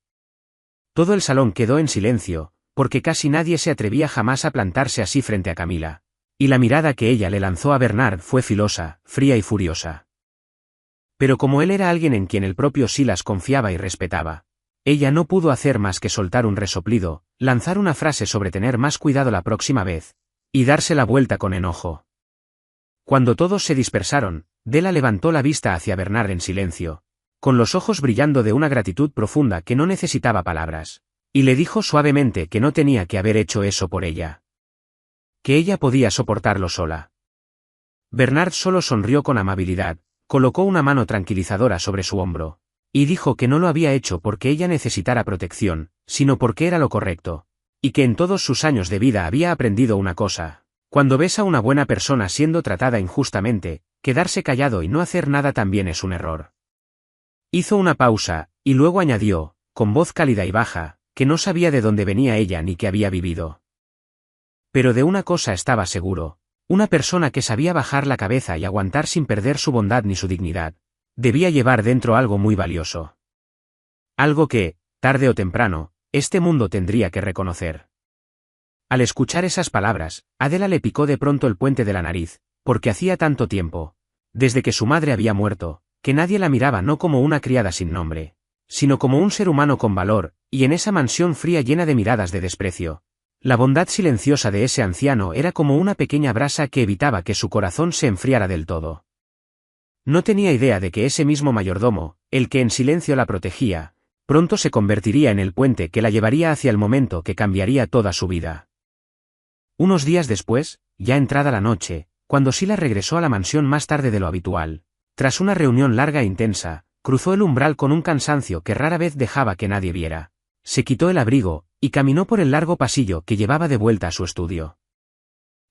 Todo el salón quedó en silencio, porque casi nadie se atrevía jamás a plantarse así frente a Camila, y la mirada que ella le lanzó a Bernard fue filosa, fría y furiosa. Pero como él era alguien en quien el propio Silas confiaba y respetaba, ella no pudo hacer más que soltar un resoplido, lanzar una frase sobre tener más cuidado la próxima vez, y darse la vuelta con enojo. Cuando todos se dispersaron, Della levantó la vista hacia Bernard en silencio, con los ojos brillando de una gratitud profunda que no necesitaba palabras, y le dijo suavemente que no tenía que haber hecho eso por ella. Que ella podía soportarlo sola. Bernard solo sonrió con amabilidad, colocó una mano tranquilizadora sobre su hombro, y dijo que no lo había hecho porque ella necesitara protección, sino porque era lo correcto, y que en todos sus años de vida había aprendido una cosa: cuando ves a una buena persona siendo tratada injustamente, quedarse callado y no hacer nada también es un error. Hizo una pausa, y luego añadió, con voz cálida y baja, que no sabía de dónde venía ella ni qué había vivido. Pero de una cosa estaba seguro: una persona que sabía bajar la cabeza y aguantar sin perder su bondad ni su dignidad, debía llevar dentro algo muy valioso. Algo que, tarde o temprano, este mundo tendría que reconocer. Al escuchar esas palabras, a Della le picó de pronto el puente de la nariz, porque hacía tanto tiempo, desde que su madre había muerto, que nadie la miraba no como una criada sin nombre, sino como un ser humano con valor, y en esa mansión fría llena de miradas de desprecio, la bondad silenciosa de ese anciano era como una pequeña brasa que evitaba que su corazón se enfriara del todo. No tenía idea de que ese mismo mayordomo, el que en silencio la protegía, pronto se convertiría en el puente que la llevaría hacia el momento que cambiaría toda su vida. Unos días después, ya entrada la noche, cuando Silas regresó a la mansión más tarde de lo habitual, tras una reunión larga e intensa, cruzó el umbral con un cansancio que rara vez dejaba que nadie viera, se quitó el abrigo, y caminó por el largo pasillo que llevaba de vuelta a su estudio.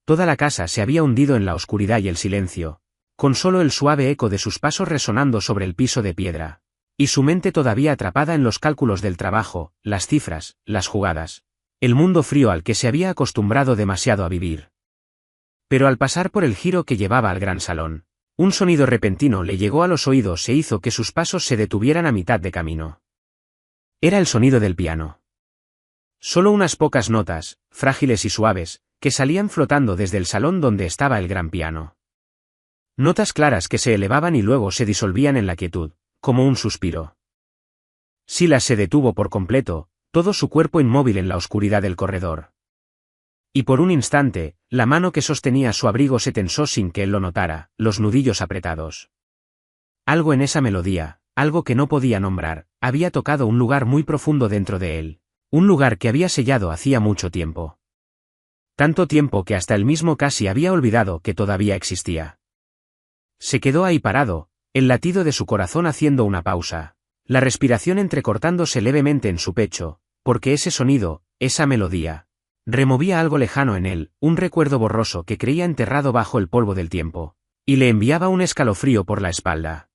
Toda la casa se había hundido en la oscuridad y el silencio, con solo el suave eco de sus pasos resonando sobre el piso de piedra, y su mente todavía atrapada en los cálculos del trabajo, las cifras, las jugadas, el mundo frío al que se había acostumbrado demasiado a vivir. Pero al pasar por el giro que llevaba al gran salón, un sonido repentino le llegó a los oídos e hizo que sus pasos se detuvieran a mitad de camino. Era el sonido del piano. Solo unas pocas notas, frágiles y suaves, que salían flotando desde el salón donde estaba el gran piano. Notas claras que se elevaban y luego se disolvían en la quietud, como un suspiro. Silas se detuvo por completo, todo su cuerpo inmóvil en la oscuridad del corredor. Y por un instante, la mano que sostenía su abrigo se tensó sin que él lo notara, los nudillos apretados. Algo en esa melodía, algo que no podía nombrar, había tocado un lugar muy profundo dentro de él, un lugar que había sellado hacía mucho tiempo. Tanto tiempo que hasta él mismo casi había olvidado que todavía existía. Se quedó ahí parado, el latido de su corazón haciendo una pausa, la respiración entrecortándose levemente en su pecho, porque ese sonido, esa melodía, removía algo lejano en él, un recuerdo borroso que creía enterrado bajo el polvo del tiempo, y le enviaba un escalofrío por la espalda.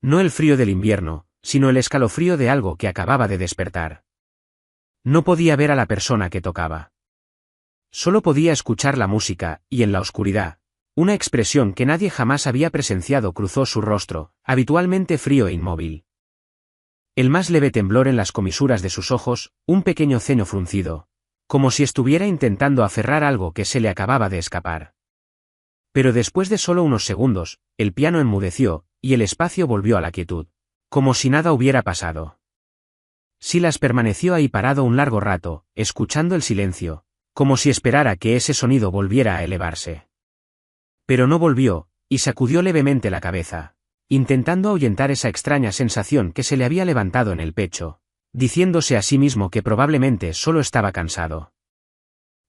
No el frío del invierno, sino el escalofrío de algo que acababa de despertar. No podía ver a la persona que tocaba. Solo podía escuchar la música, y en la oscuridad, una expresión que nadie jamás había presenciado cruzó su rostro, habitualmente frío e inmóvil. El más leve temblor en las comisuras de sus ojos, un pequeño ceño fruncido, como si estuviera intentando aferrar algo que se le acababa de escapar. Pero después de solo unos segundos, el piano enmudeció, y el espacio volvió a la quietud, como si nada hubiera pasado. Silas permaneció ahí parado un largo rato, escuchando el silencio, como si esperara que ese sonido volviera a elevarse. Pero no volvió, y sacudió levemente la cabeza, intentando ahuyentar esa extraña sensación que se le había levantado en el pecho, diciéndose a sí mismo que probablemente solo estaba cansado.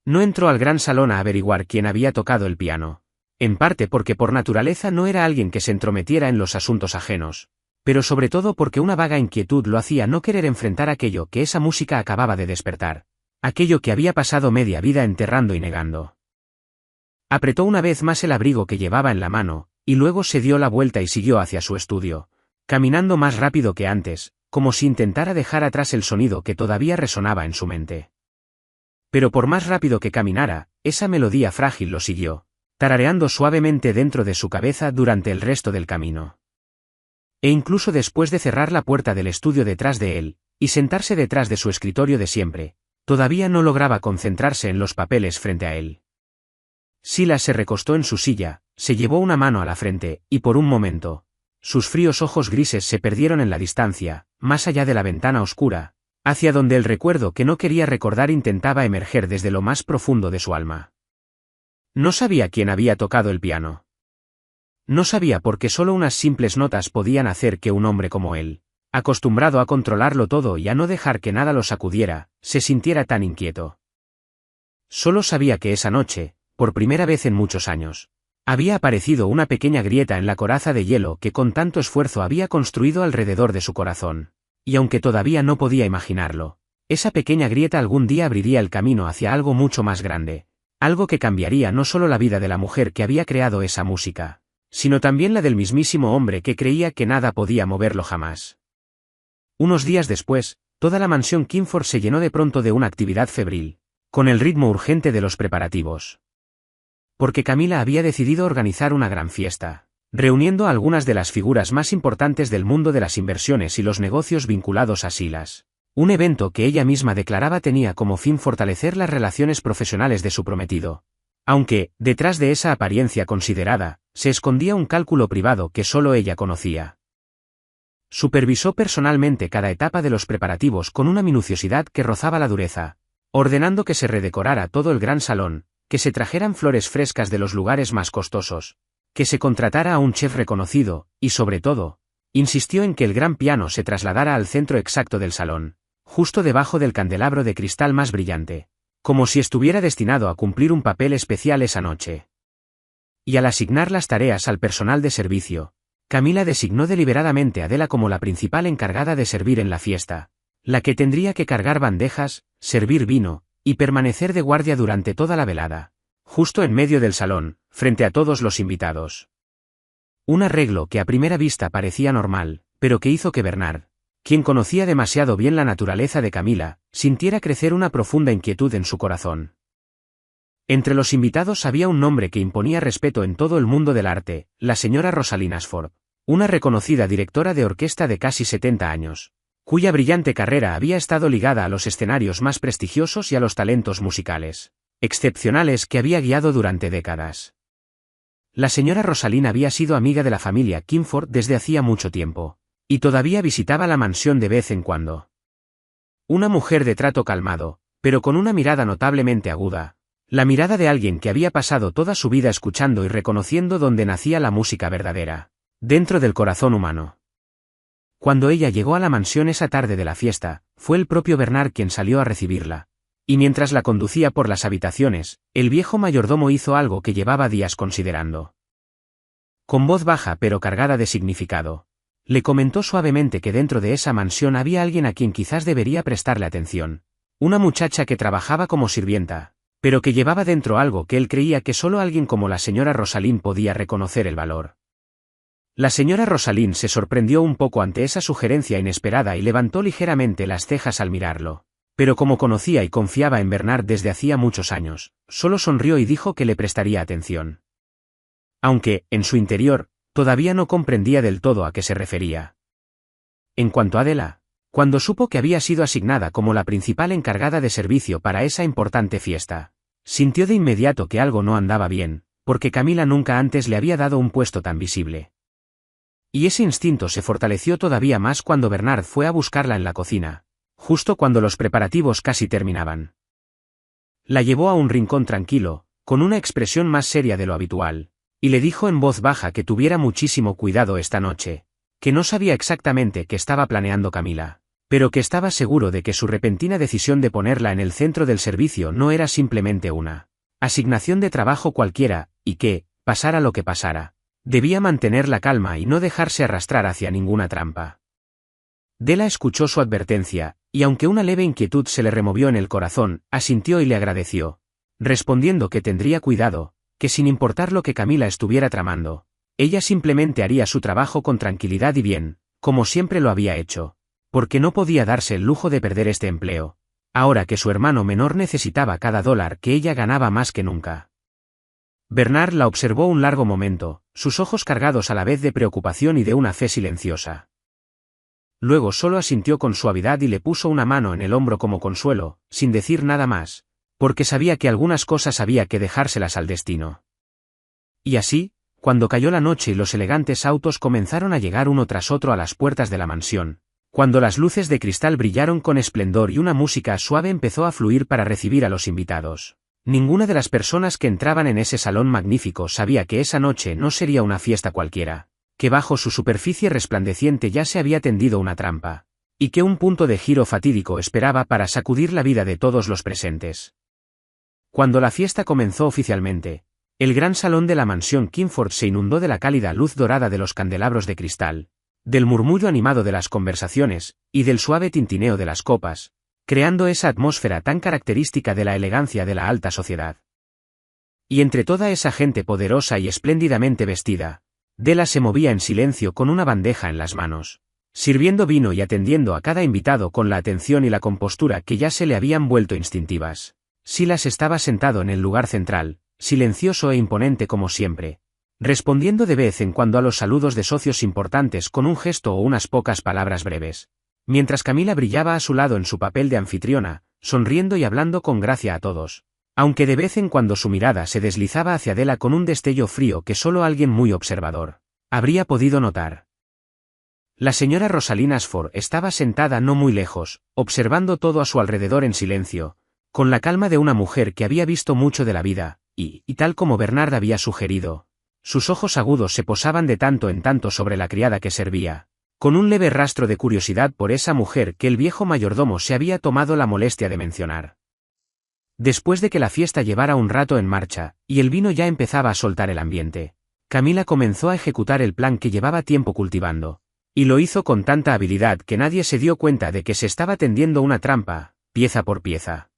No entró al gran salón a averiguar quién había tocado el piano, en parte porque por naturaleza no era alguien que se entrometiera en los asuntos ajenos, pero sobre todo porque una vaga inquietud lo hacía no querer enfrentar aquello que esa música acababa de despertar, aquello que había pasado media vida enterrando y negando. Apretó una vez más el abrigo que llevaba en la mano, y luego se dio la vuelta y siguió hacia su estudio, caminando más rápido que antes, como si intentara dejar atrás el sonido que todavía resonaba en su mente. Pero por más rápido que caminara, esa melodía frágil lo siguió, tarareando suavemente dentro de su cabeza durante el resto del camino. E incluso después de cerrar la puerta del estudio detrás de él, y sentarse detrás de su escritorio de siempre, todavía no lograba concentrarse en los papeles frente a él. Silas se recostó en su silla, se llevó una mano a la frente, y por un momento, sus fríos ojos grises se perdieron en la distancia, más allá de la ventana oscura, hacia donde el recuerdo que no quería recordar intentaba emerger desde lo más profundo de su alma. No sabía quién había tocado el piano. No sabía por qué solo unas simples notas podían hacer que un hombre como él, acostumbrado a controlarlo todo y a no dejar que nada lo sacudiera, se sintiera tan inquieto. Solo sabía que esa noche, por primera vez en muchos años, había aparecido una pequeña grieta en la coraza de hielo que con tanto esfuerzo había construido alrededor de su corazón, y aunque todavía no podía imaginarlo, esa pequeña grieta algún día abriría el camino hacia algo mucho más grande, algo que cambiaría no solo la vida de la mujer que había creado esa música, sino también la del mismísimo hombre que creía que nada podía moverlo jamás. Unos días después, toda la mansión Kingford se llenó de pronto de una actividad febril, con el ritmo urgente de los preparativos. Porque Camila había decidido organizar una gran fiesta, reuniendo a algunas de las figuras más importantes del mundo de las inversiones y los negocios vinculados a Silas. Un evento que ella misma declaraba tenía como fin fortalecer las relaciones profesionales de su prometido. Aunque, detrás de esa apariencia considerada, se escondía un cálculo privado que solo ella conocía. Supervisó personalmente cada etapa de los preparativos con una minuciosidad que rozaba la dureza, ordenando que se redecorara todo el gran salón, que se trajeran flores frescas de los lugares más costosos, que se contratara a un chef reconocido, y sobre todo, insistió en que el gran piano se trasladara al centro exacto del salón, justo debajo del candelabro de cristal más brillante, como si estuviera destinado a cumplir un papel especial esa noche. Y al asignar las tareas al personal de servicio, Camila designó deliberadamente a Adela como la principal encargada de servir en la fiesta, la que tendría que cargar bandejas, servir vino, y permanecer de guardia durante toda la velada, justo en medio del salón, frente a todos los invitados. Un arreglo que a primera vista parecía normal, pero que hizo que Bernard, quien conocía demasiado bien la naturaleza de Camila, sintiera crecer una profunda inquietud en su corazón. Entre los invitados había un nombre que imponía respeto en todo el mundo del arte, la señora Rosalind Ashford, una reconocida directora de orquesta de casi 70 años, cuya brillante carrera había estado ligada a los escenarios más prestigiosos y a los talentos musicales excepcionales que había guiado durante décadas. La señora Rosalind había sido amiga de la familia Kingford desde hacía mucho tiempo, y todavía visitaba la mansión de vez en cuando. Una mujer de trato calmado, pero con una mirada notablemente aguda, la mirada de alguien que había pasado toda su vida escuchando y reconociendo dónde nacía la música verdadera, dentro del corazón humano. Cuando ella llegó a la mansión esa tarde de la fiesta, fue el propio Bernard quien salió a recibirla, y mientras la conducía por las habitaciones, el viejo mayordomo hizo algo que llevaba días considerando. Con voz baja pero cargada de significado, le comentó suavemente que dentro de esa mansión había alguien a quien quizás debería prestarle atención, una muchacha que trabajaba como sirvienta, pero que llevaba dentro algo que él creía que solo alguien como la señora Rosalind podía reconocer el valor. La señora Rosalind se sorprendió un poco ante esa sugerencia inesperada y levantó ligeramente las cejas al mirarlo, pero como conocía y confiaba en Bernard desde hacía muchos años, solo sonrió y dijo que le prestaría atención. Aunque, en su interior, todavía no comprendía del todo a qué se refería. En cuanto a Adela, cuando supo que había sido asignada como la principal encargada de servicio para esa importante fiesta, sintió de inmediato que algo no andaba bien, porque Camila nunca antes le había dado un puesto tan visible. Y ese instinto se fortaleció todavía más cuando Bernard fue a buscarla en la cocina, justo cuando los preparativos casi terminaban. La llevó a un rincón tranquilo, con una expresión más seria de lo habitual, y le dijo en voz baja que tuviera muchísimo cuidado esta noche, que no sabía exactamente qué estaba planeando Camila, pero que estaba seguro de que su repentina decisión de ponerla en el centro del servicio no era simplemente una asignación de trabajo cualquiera, y que, pasara lo que pasara, Debía mantener la calma y no dejarse arrastrar hacia ninguna trampa. Della escuchó su advertencia, y aunque una leve inquietud se le removió en el corazón, asintió y le agradeció, respondiendo que tendría cuidado, que sin importar lo que Camila estuviera tramando, ella simplemente haría su trabajo con tranquilidad y bien, como siempre lo había hecho, porque no podía darse el lujo de perder este empleo, ahora que su hermano menor necesitaba cada dólar que ella ganaba más que nunca. Bernard la observó un largo momento, sus ojos cargados a la vez de preocupación y de una fe silenciosa. Luego solo asintió con suavidad y le puso una mano en el hombro como consuelo, sin decir nada más, porque sabía que algunas cosas había que dejárselas al destino. Y así, cuando cayó la noche y los elegantes autos comenzaron a llegar uno tras otro a las puertas de la mansión, cuando las luces de cristal brillaron con esplendor y una música suave empezó a fluir para recibir a los invitados, ninguna de las personas que entraban en ese salón magnífico sabía que esa noche no sería una fiesta cualquiera, que bajo su superficie resplandeciente ya se había tendido una trampa, y que un punto de giro fatídico esperaba para sacudir la vida de todos los presentes. Cuando la fiesta comenzó oficialmente, el gran salón de la mansión Kingford se inundó de la cálida luz dorada de los candelabros de cristal, del murmullo animado de las conversaciones, y del suave tintineo de las copas, creando esa atmósfera tan característica de la elegancia de la alta sociedad. Y entre toda esa gente poderosa y espléndidamente vestida, Della se movía en silencio con una bandeja en las manos, sirviendo vino y atendiendo a cada invitado con la atención y la compostura que ya se le habían vuelto instintivas. Silas estaba sentado en el lugar central, silencioso e imponente como siempre, respondiendo de vez en cuando a los saludos de socios importantes con un gesto o unas pocas palabras breves, mientras Camila brillaba a su lado en su papel de anfitriona, sonriendo y hablando con gracia a todos, aunque de vez en cuando su mirada se deslizaba hacia Della con un destello frío que solo alguien muy observador habría podido notar. La señora Rosalind Ashford estaba sentada no muy lejos, observando todo a su alrededor en silencio, con la calma de una mujer que había visto mucho de la vida, y tal como Bernard había sugerido, sus ojos agudos se posaban de tanto en tanto sobre la criada que servía, con un leve rastro de curiosidad por esa mujer que el viejo mayordomo se había tomado la molestia de mencionar. Después de que la fiesta llevara un rato en marcha, y el vino ya empezaba a soltar el ambiente, Camila comenzó a ejecutar el plan que llevaba tiempo cultivando, y lo hizo con tanta habilidad que nadie se dio cuenta de que se estaba tendiendo una trampa, pieza por pieza.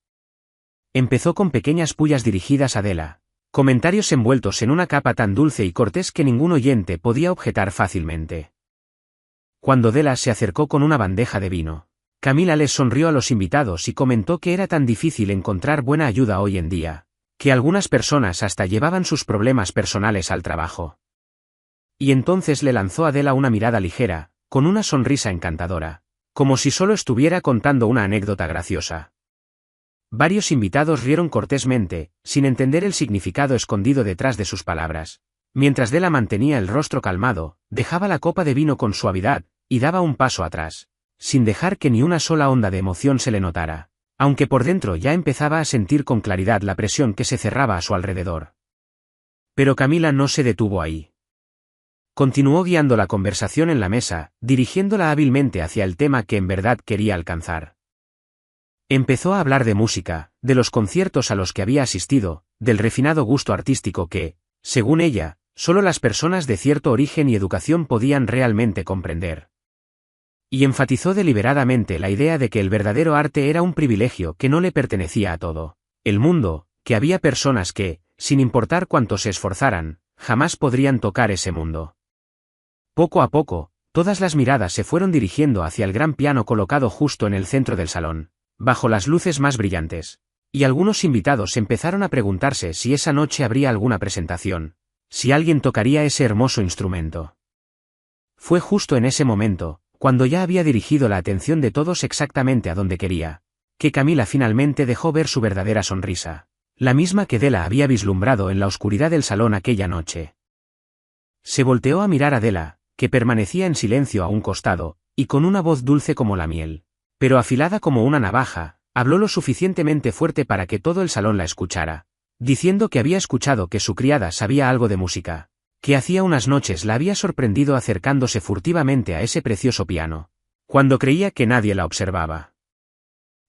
Empezó con pequeñas pullas dirigidas a Della, comentarios envueltos en una capa tan dulce y cortés que ningún oyente podía objetar fácilmente. Cuando Della se acercó con una bandeja de vino, Camila les sonrió a los invitados y comentó que era tan difícil encontrar buena ayuda hoy en día, que algunas personas hasta llevaban sus problemas personales al trabajo. Y entonces le lanzó a Della una mirada ligera, con una sonrisa encantadora, como si solo estuviera contando una anécdota graciosa. Varios invitados rieron cortésmente, sin entender el significado escondido detrás de sus palabras, mientras Della mantenía el rostro calmado, dejaba la copa de vino con suavidad, y daba un paso atrás, sin dejar que ni una sola onda de emoción se le notara, aunque por dentro ya empezaba a sentir con claridad la presión que se cerraba a su alrededor. Pero Camila no se detuvo ahí. Continuó guiando la conversación en la mesa, dirigiéndola hábilmente hacia el tema que en verdad quería alcanzar. Empezó a hablar de música, de los conciertos a los que había asistido, del refinado gusto artístico que, según ella, solo las personas de cierto origen y educación podían realmente comprender. Y enfatizó deliberadamente la idea de que el verdadero arte era un privilegio que no le pertenecía a todo el mundo, que había personas que, sin importar cuánto se esforzaran, jamás podrían tocar ese mundo. Poco a poco, todas las miradas se fueron dirigiendo hacia el gran piano colocado justo en el centro del salón, bajo las luces más brillantes, y algunos invitados empezaron a preguntarse si esa noche habría alguna presentación, si alguien tocaría ese hermoso instrumento. Fue justo en ese momento, cuando ya había dirigido la atención de todos exactamente a donde quería, que Camila finalmente dejó ver su verdadera sonrisa, la misma que Della había vislumbrado en la oscuridad del salón aquella noche. Se volteó a mirar a Della, que permanecía en silencio a un costado, y con una voz dulce como la miel, pero afilada como una navaja, habló lo suficientemente fuerte para que todo el salón la escuchara, diciendo que había escuchado que su criada sabía algo de música, que hacía unas noches la había sorprendido acercándose furtivamente a ese precioso piano, cuando creía que nadie la observaba.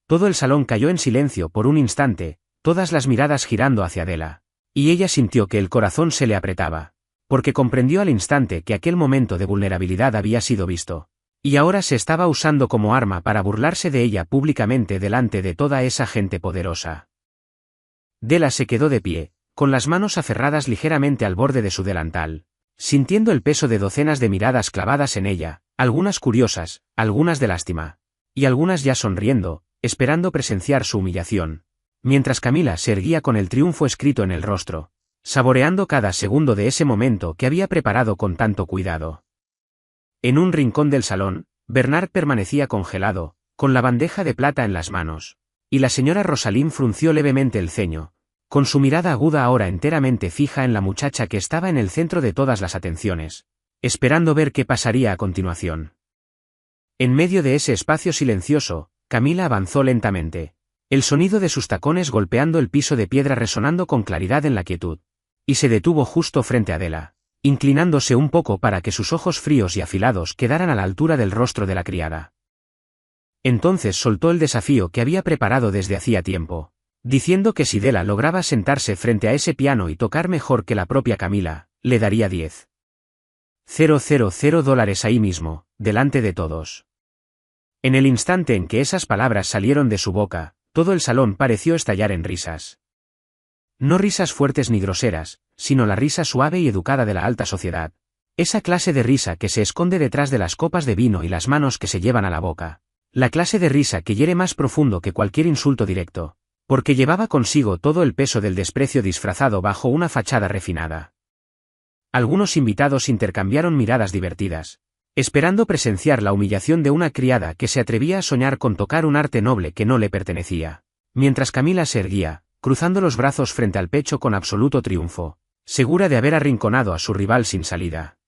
Todo el salón cayó en silencio por un instante, todas las miradas girando hacia Della, y ella sintió que el corazón se le apretaba, porque comprendió al instante que aquel momento de vulnerabilidad había sido visto, y ahora se estaba usando como arma para burlarse de ella públicamente delante de toda esa gente poderosa. Della se quedó de pie, con las manos aferradas ligeramente al borde de su delantal, sintiendo el peso de docenas de miradas clavadas en ella, algunas curiosas, algunas de lástima, y algunas ya sonriendo, esperando presenciar su humillación, mientras Camila se erguía con el triunfo escrito en el rostro, saboreando cada segundo de ese momento que había preparado con tanto cuidado. En un rincón del salón, Bernard permanecía congelado, con la bandeja de plata en las manos, y la señora Rosalind frunció levemente el ceño, con su mirada aguda ahora enteramente fija en la muchacha que estaba en el centro de todas las atenciones, esperando ver qué pasaría a continuación. En medio de ese espacio silencioso, Camila avanzó lentamente, el sonido de sus tacones golpeando el piso de piedra resonando con claridad en la quietud, y se detuvo justo frente a Della, inclinándose un poco para que sus ojos fríos y afilados quedaran a la altura del rostro de la criada. Entonces soltó el desafío que había preparado desde hacía tiempo, diciendo que si Della lograba sentarse frente a ese piano y tocar mejor que la propia Camila, le daría $10,000 ahí mismo, delante de todos. En el instante en que esas palabras salieron de su boca, todo el salón pareció estallar en risas. No risas fuertes ni groseras, sino la risa suave y educada de la alta sociedad. Esa clase de risa que se esconde detrás de las copas de vino y las manos que se llevan a la boca. La clase de risa que hiere más profundo que cualquier insulto directo, porque llevaba consigo todo el peso del desprecio disfrazado bajo una fachada refinada. Algunos invitados intercambiaron miradas divertidas, esperando presenciar la humillación de una criada que se atrevía a soñar con tocar un arte noble que no le pertenecía, mientras Camila se erguía, cruzando los brazos frente al pecho con absoluto triunfo, segura de haber arrinconado a su rival sin salida.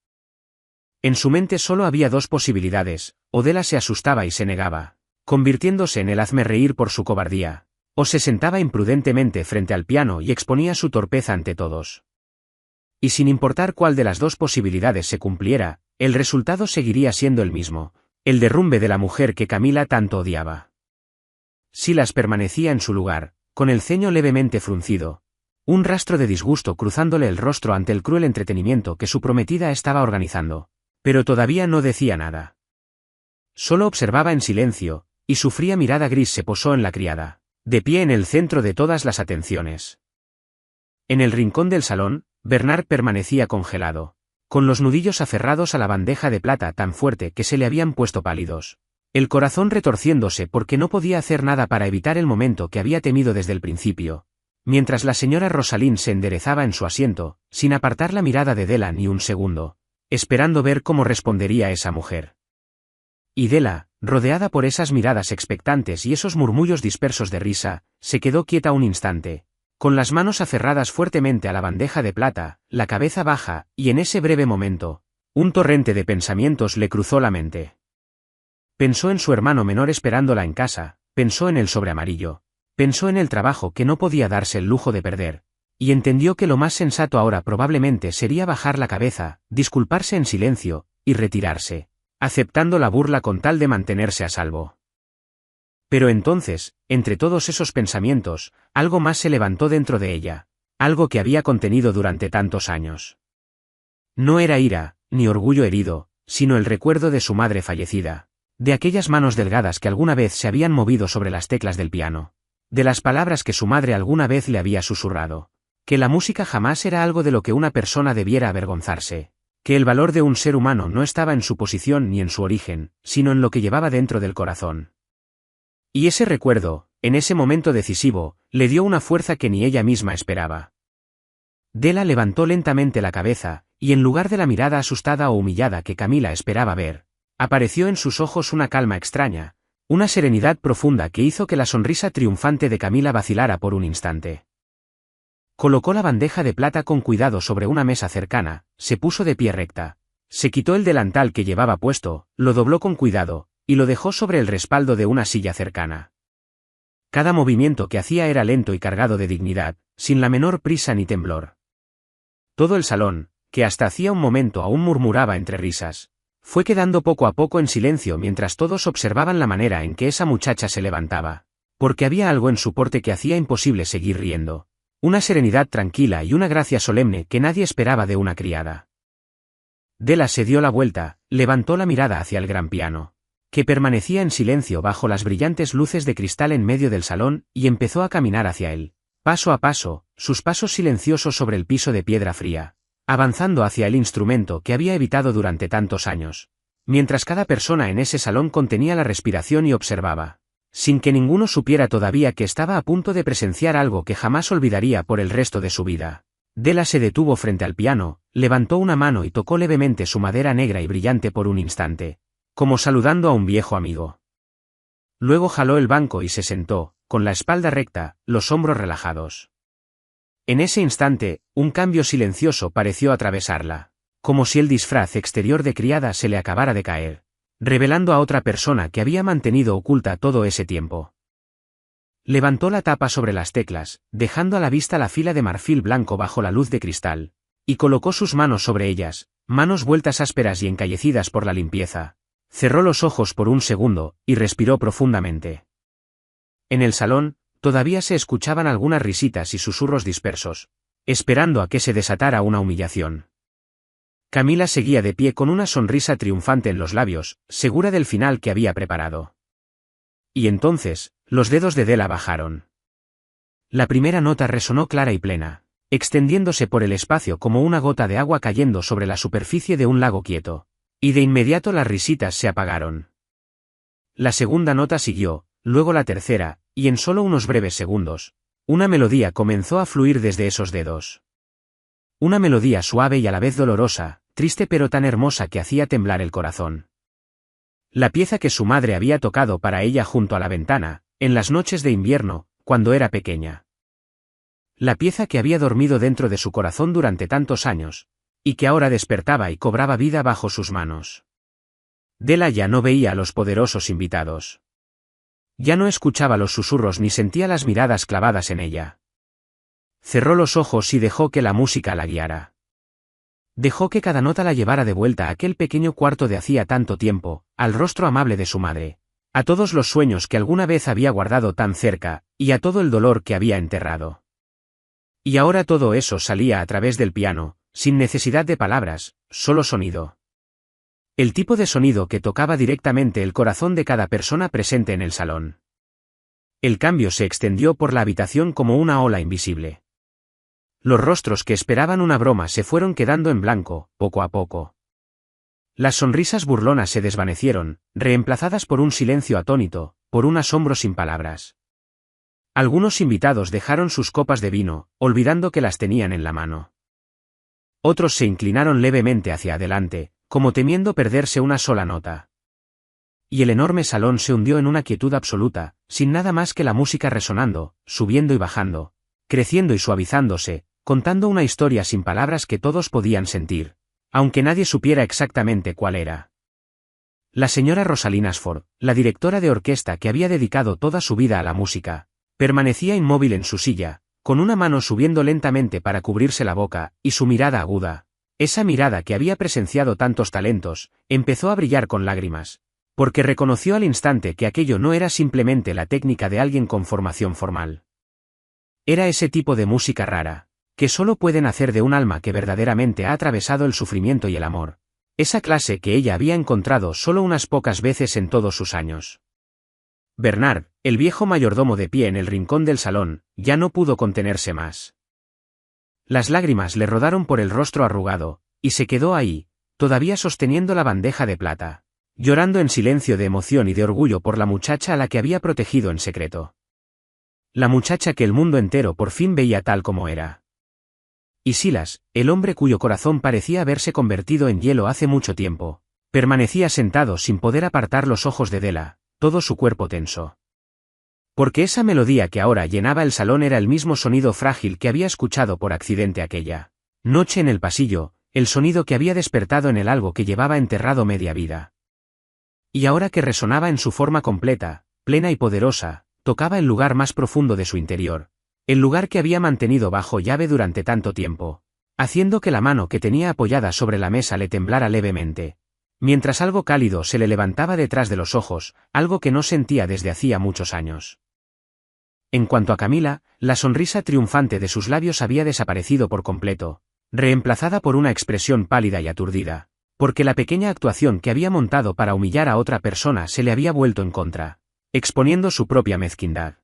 En su mente solo había dos posibilidades: o Della se asustaba y se negaba, convirtiéndose en el hazmerreír por su cobardía, o se sentaba imprudentemente frente al piano y exponía su torpeza ante todos. Y sin importar cuál de las dos posibilidades se cumpliera, el resultado seguiría siendo el mismo, el derrumbe de la mujer que Camila tanto odiaba. Silas permanecía en su lugar, con el ceño levemente fruncido, un rastro de disgusto cruzándole el rostro ante el cruel entretenimiento que su prometida estaba organizando, pero todavía no decía nada. Solo observaba en silencio, y su fría mirada gris se posó en la criada, de pie en el centro de todas las atenciones. En el rincón del salón, Bernard permanecía congelado, con los nudillos aferrados a la bandeja de plata tan fuerte que se le habían puesto pálidos, el corazón retorciéndose porque no podía hacer nada para evitar el momento que había temido desde el principio, mientras la señora Rosalind se enderezaba en su asiento, sin apartar la mirada de Della ni un segundo, esperando ver cómo respondería esa mujer. Y Della, rodeada por esas miradas expectantes y esos murmullos dispersos de risa, se quedó quieta un instante, con las manos aferradas fuertemente a la bandeja de plata, la cabeza baja, y en ese breve momento, un torrente de pensamientos le cruzó la mente. Pensó en su hermano menor esperándola en casa, pensó en el sobre amarillo, pensó en el trabajo que no podía darse el lujo de perder, y entendió que lo más sensato ahora probablemente sería bajar la cabeza, disculparse en silencio, y retirarse, aceptando la burla con tal de mantenerse a salvo. Pero entonces, entre todos esos pensamientos, algo más se levantó dentro de ella, algo que había contenido durante tantos años. No era ira, ni orgullo herido, sino el recuerdo de su madre fallecida, de aquellas manos delgadas que alguna vez se habían movido sobre las teclas del piano, de las palabras que su madre alguna vez le había susurrado, que la música jamás era algo de lo que una persona debiera avergonzarse, que el valor de un ser humano no estaba en su posición ni en su origen, sino en lo que llevaba dentro del corazón. Y ese recuerdo, en ese momento decisivo, le dio una fuerza que ni ella misma esperaba. Della levantó lentamente la cabeza, y en lugar de la mirada asustada o humillada que Camila esperaba ver, apareció en sus ojos una calma extraña, una serenidad profunda que hizo que la sonrisa triunfante de Camila vacilara por un instante. Colocó la bandeja de plata con cuidado sobre una mesa cercana, se puso de pie recta, se quitó el delantal que llevaba puesto, lo dobló con cuidado, y lo dejó sobre el respaldo de una silla cercana. Cada movimiento que hacía era lento y cargado de dignidad, sin la menor prisa ni temblor. Todo el salón, que hasta hacía un momento aún murmuraba entre risas, fue quedando poco a poco en silencio mientras todos observaban la manera en que esa muchacha se levantaba, porque había algo en su porte que hacía imposible seguir riendo, una serenidad tranquila y una gracia solemne que nadie esperaba de una criada. Della se dio la vuelta, levantó la mirada hacia el gran piano, que permanecía en silencio bajo las brillantes luces de cristal en medio del salón, y empezó a caminar hacia él, paso a paso, sus pasos silenciosos sobre el piso de piedra fría, avanzando hacia el instrumento que había evitado durante tantos años, mientras cada persona en ese salón contenía la respiración y observaba, sin que ninguno supiera todavía que estaba a punto de presenciar algo que jamás olvidaría por el resto de su vida. Della se detuvo frente al piano, levantó una mano y tocó levemente su madera negra y brillante por un instante, como saludando a un viejo amigo. Luego jaló el banco y se sentó, con la espalda recta, los hombros relajados. En ese instante, un cambio silencioso pareció atravesarla, como si el disfraz exterior de criada se le acabara de caer, revelando a otra persona que había mantenido oculta todo ese tiempo. Levantó la tapa sobre las teclas, dejando a la vista la fila de marfil blanco bajo la luz de cristal, y colocó sus manos sobre ellas, manos vueltas ásperas y encallecidas por la limpieza. Cerró los ojos por un segundo, y respiró profundamente. En el salón, todavía se escuchaban algunas risitas y susurros dispersos, esperando a que se desatara una humillación. Camila seguía de pie con una sonrisa triunfante en los labios, segura del final que había preparado. Y entonces, los dedos de Della bajaron. La primera nota resonó clara y plena, extendiéndose por el espacio como una gota de agua cayendo sobre la superficie de un lago quieto, y de inmediato las risitas se apagaron. La segunda nota siguió, luego la tercera, y en solo unos breves segundos, una melodía comenzó a fluir desde esos dedos. Una melodía suave y a la vez dolorosa, triste pero tan hermosa que hacía temblar el corazón. La pieza que su madre había tocado para ella junto a la ventana, en las noches de invierno, cuando era pequeña. La pieza que había dormido dentro de su corazón durante tantos años, y que ahora despertaba y cobraba vida bajo sus manos. Della ya no veía a los poderosos invitados. Ya no escuchaba los susurros ni sentía las miradas clavadas en ella. Cerró los ojos y dejó que la música la guiara. Dejó que cada nota la llevara de vuelta a aquel pequeño cuarto de hacía tanto tiempo, al rostro amable de su madre, a todos los sueños que alguna vez había guardado tan cerca, y a todo el dolor que había enterrado. Y ahora todo eso salía a través del piano, sin necesidad de palabras, solo sonido. El tipo de sonido que tocaba directamente el corazón de cada persona presente en el salón. El cambio se extendió por la habitación como una ola invisible. Los rostros que esperaban una broma se fueron quedando en blanco, poco a poco. Las sonrisas burlonas se desvanecieron, reemplazadas por un silencio atónito, por un asombro sin palabras. Algunos invitados dejaron sus copas de vino, olvidando que las tenían en la mano. Otros se inclinaron levemente hacia adelante, como temiendo perderse una sola nota. Y el enorme salón se hundió en una quietud absoluta, sin nada más que la música resonando, subiendo y bajando, creciendo y suavizándose, contando una historia sin palabras que todos podían sentir, aunque nadie supiera exactamente cuál era. La señora Rosalind Ashford, la directora de orquesta que había dedicado toda su vida a la música, permanecía inmóvil en su silla, con una mano subiendo lentamente para cubrirse la boca, y su mirada aguda, esa mirada que había presenciado tantos talentos, empezó a brillar con lágrimas, porque reconoció al instante que aquello no era simplemente la técnica de alguien con formación formal. Era ese tipo de música rara, que solo puede nacer de un alma que verdaderamente ha atravesado el sufrimiento y el amor, esa clase que ella había encontrado solo unas pocas veces en todos sus años. Bernard, el viejo mayordomo de pie en el rincón del salón, ya no pudo contenerse más. Las lágrimas le rodaron por el rostro arrugado, y se quedó ahí, todavía sosteniendo la bandeja de plata, llorando en silencio de emoción y de orgullo por la muchacha a la que había protegido en secreto. La muchacha que el mundo entero por fin veía tal como era. Y Silas, el hombre cuyo corazón parecía haberse convertido en hielo hace mucho tiempo, permanecía sentado sin poder apartar los ojos de Della, todo su cuerpo tenso. Porque esa melodía que ahora llenaba el salón era el mismo sonido frágil que había escuchado por accidente aquella noche en el pasillo, el sonido que había despertado en él algo que llevaba enterrado media vida. Y ahora que resonaba en su forma completa, plena y poderosa, tocaba el lugar más profundo de su interior, el lugar que había mantenido bajo llave durante tanto tiempo, haciendo que la mano que tenía apoyada sobre la mesa le temblara levemente, mientras algo cálido se le levantaba detrás de los ojos, algo que no sentía desde hacía muchos años. En cuanto a Camila, la sonrisa triunfante de sus labios había desaparecido por completo, reemplazada por una expresión pálida y aturdida, Porque la pequeña actuación que había montado para humillar a otra persona se le había vuelto en contra, exponiendo su propia mezquindad.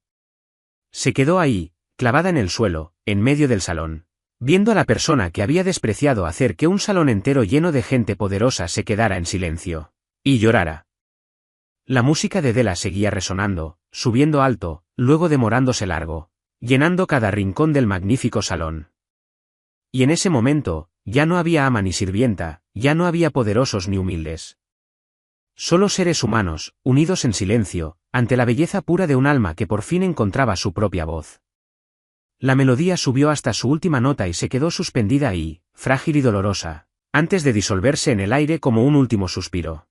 Se quedó ahí, clavada en el suelo, en medio del salón, viendo a la persona que había despreciado hacer que un salón entero lleno de gente poderosa se quedara en silencio, y llorara. La música de Della seguía resonando, subiendo alto, luego demorándose largo, llenando cada rincón del magnífico salón. Y en ese momento, ya no había ama ni sirvienta, ya no había poderosos ni humildes. Solo seres humanos, unidos en silencio, ante la belleza pura de un alma que por fin encontraba su propia voz. La melodía subió hasta su última nota y se quedó suspendida ahí, frágil y dolorosa, antes de disolverse en el aire como un último suspiro.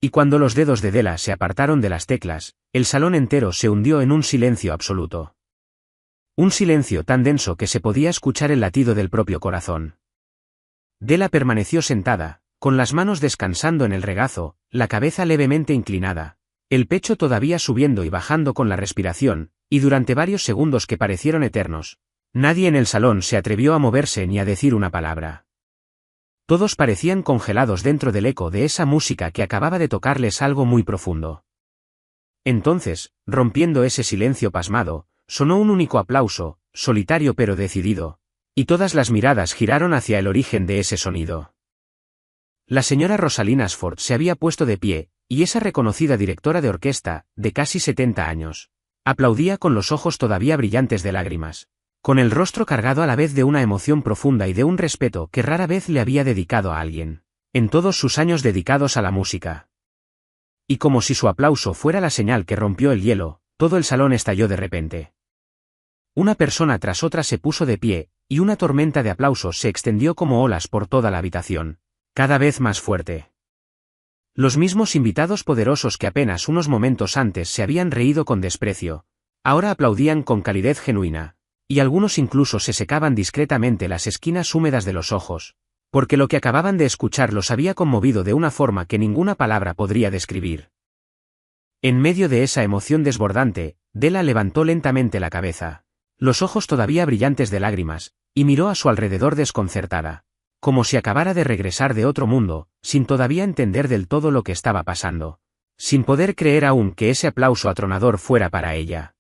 Y cuando los dedos de Della se apartaron de las teclas, el salón entero se hundió en un silencio absoluto. Un silencio tan denso que se podía escuchar el latido del propio corazón. Della permaneció sentada, con las manos descansando en el regazo, la cabeza levemente inclinada, el pecho todavía subiendo y bajando con la respiración, y durante varios segundos que parecieron eternos, nadie en el salón se atrevió a moverse ni a decir una palabra. Todos parecían congelados dentro del eco de esa música que acababa de tocarles algo muy profundo. Entonces, rompiendo ese silencio pasmado, sonó un único aplauso, solitario pero decidido, y todas las miradas giraron hacia el origen de ese sonido. La señora Rosalind Ashford se había puesto de pie, y esa reconocida directora de orquesta, de casi 70 años, aplaudía con los ojos todavía brillantes de lágrimas, con el rostro cargado a la vez de una emoción profunda y de un respeto que rara vez le había dedicado a alguien, en todos sus años dedicados a la música. Y como si su aplauso fuera la señal que rompió el hielo, todo el salón estalló de repente. Una persona tras otra se puso de pie, y una tormenta de aplausos se extendió como olas por toda la habitación, cada vez más fuerte. Los mismos invitados poderosos que apenas unos momentos antes se habían reído con desprecio, ahora aplaudían con calidez genuina, y algunos incluso se secaban discretamente las esquinas húmedas de los ojos, porque lo que acababan de escuchar los había conmovido de una forma que ninguna palabra podría describir. En medio de esa emoción desbordante, Della levantó lentamente la cabeza, los ojos todavía brillantes de lágrimas, y miró a su alrededor desconcertada, como si acabara de regresar de otro mundo, sin todavía entender del todo lo que estaba pasando, sin poder creer aún que ese aplauso atronador fuera para ella.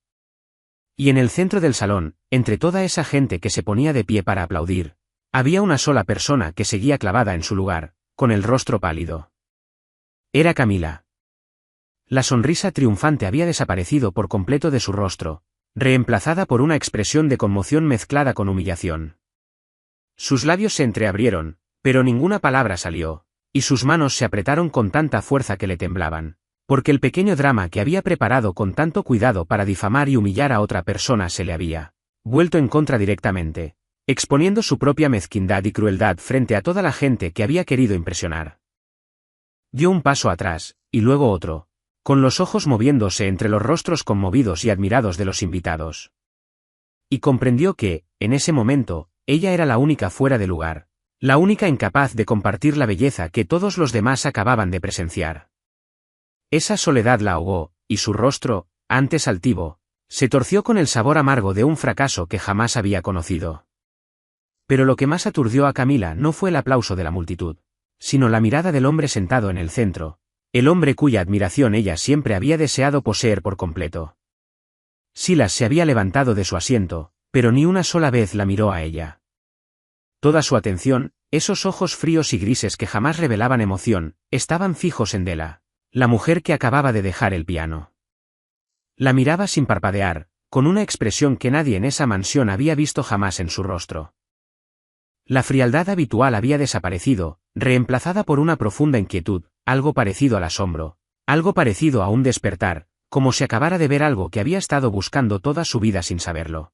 Y en el centro del salón, entre toda esa gente que se ponía de pie para aplaudir, había una sola persona que seguía clavada en su lugar, con el rostro pálido. Era Camila. La sonrisa triunfante había desaparecido por completo de su rostro, reemplazada por una expresión de conmoción mezclada con humillación. Sus labios se entreabrieron, pero ninguna palabra salió, y sus manos se apretaron con tanta fuerza que le temblaban, porque el pequeño drama que había preparado con tanto cuidado para difamar y humillar a otra persona se le había vuelto en contra directamente, exponiendo su propia mezquindad y crueldad frente a toda la gente que había querido impresionar. Dio un paso atrás, y luego otro, con los ojos moviéndose entre los rostros conmovidos y admirados de los invitados. Y comprendió que, en ese momento, ella era la única fuera de lugar, la única incapaz de compartir la belleza que todos los demás acababan de presenciar. Esa soledad la ahogó, y su rostro, antes altivo, se torció con el sabor amargo de un fracaso que jamás había conocido. Pero lo que más aturdió a Camila no fue el aplauso de la multitud, sino la mirada del hombre sentado en el centro, el hombre cuya admiración ella siempre había deseado poseer por completo. Silas se había levantado de su asiento, pero ni una sola vez la miró a ella. Toda su atención, esos ojos fríos y grises que jamás revelaban emoción, estaban fijos en Della, la mujer que acababa de dejar el piano. La miraba sin parpadear, con una expresión que nadie en esa mansión había visto jamás en su rostro. La frialdad habitual había desaparecido, reemplazada por una profunda inquietud, algo parecido al asombro, algo parecido a un despertar, como si acabara de ver algo que había estado buscando toda su vida sin saberlo.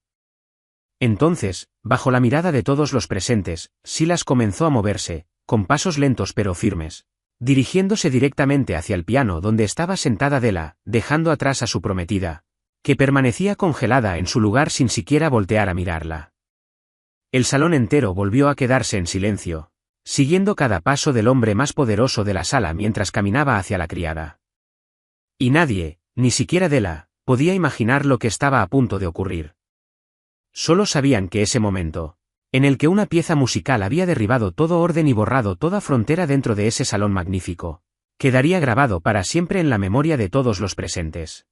Entonces, bajo la mirada de todos los presentes, Silas comenzó a moverse, con pasos lentos pero firmes, dirigiéndose directamente hacia el piano donde estaba sentada Della, dejando atrás a su prometida, que permanecía congelada en su lugar sin siquiera voltear a mirarla. El salón entero volvió a quedarse en silencio, siguiendo cada paso del hombre más poderoso de la sala mientras caminaba hacia la criada. Y nadie, ni siquiera Della, podía imaginar lo que estaba a punto de ocurrir. Solo sabían que ese momento en el que una pieza musical había derribado todo orden y borrado toda frontera dentro de ese salón magnífico, quedaría grabado para siempre en la memoria de todos los presentes.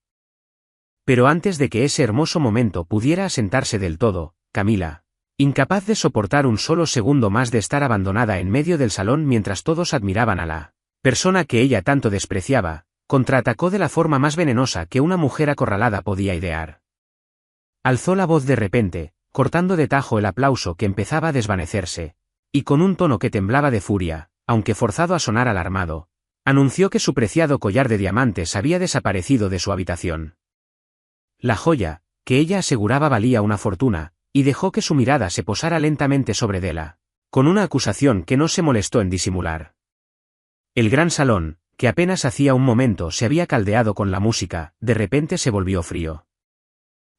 Pero antes de que ese hermoso momento pudiera asentarse del todo, Camila, incapaz de soportar un solo segundo más de estar abandonada en medio del salón mientras todos admiraban a la persona que ella tanto despreciaba, contraatacó de la forma más venenosa que una mujer acorralada podía idear. Alzó la voz de repente, cortando de tajo el aplauso que empezaba a desvanecerse, y con un tono que temblaba de furia, aunque forzado a sonar alarmado, anunció que su preciado collar de diamantes había desaparecido de su habitación. La joya, que ella aseguraba valía una fortuna, y dejó que su mirada se posara lentamente sobre Della, con una acusación que no se molestó en disimular. El gran salón, que apenas hacía un momento se había caldeado con la música, de repente se volvió frío.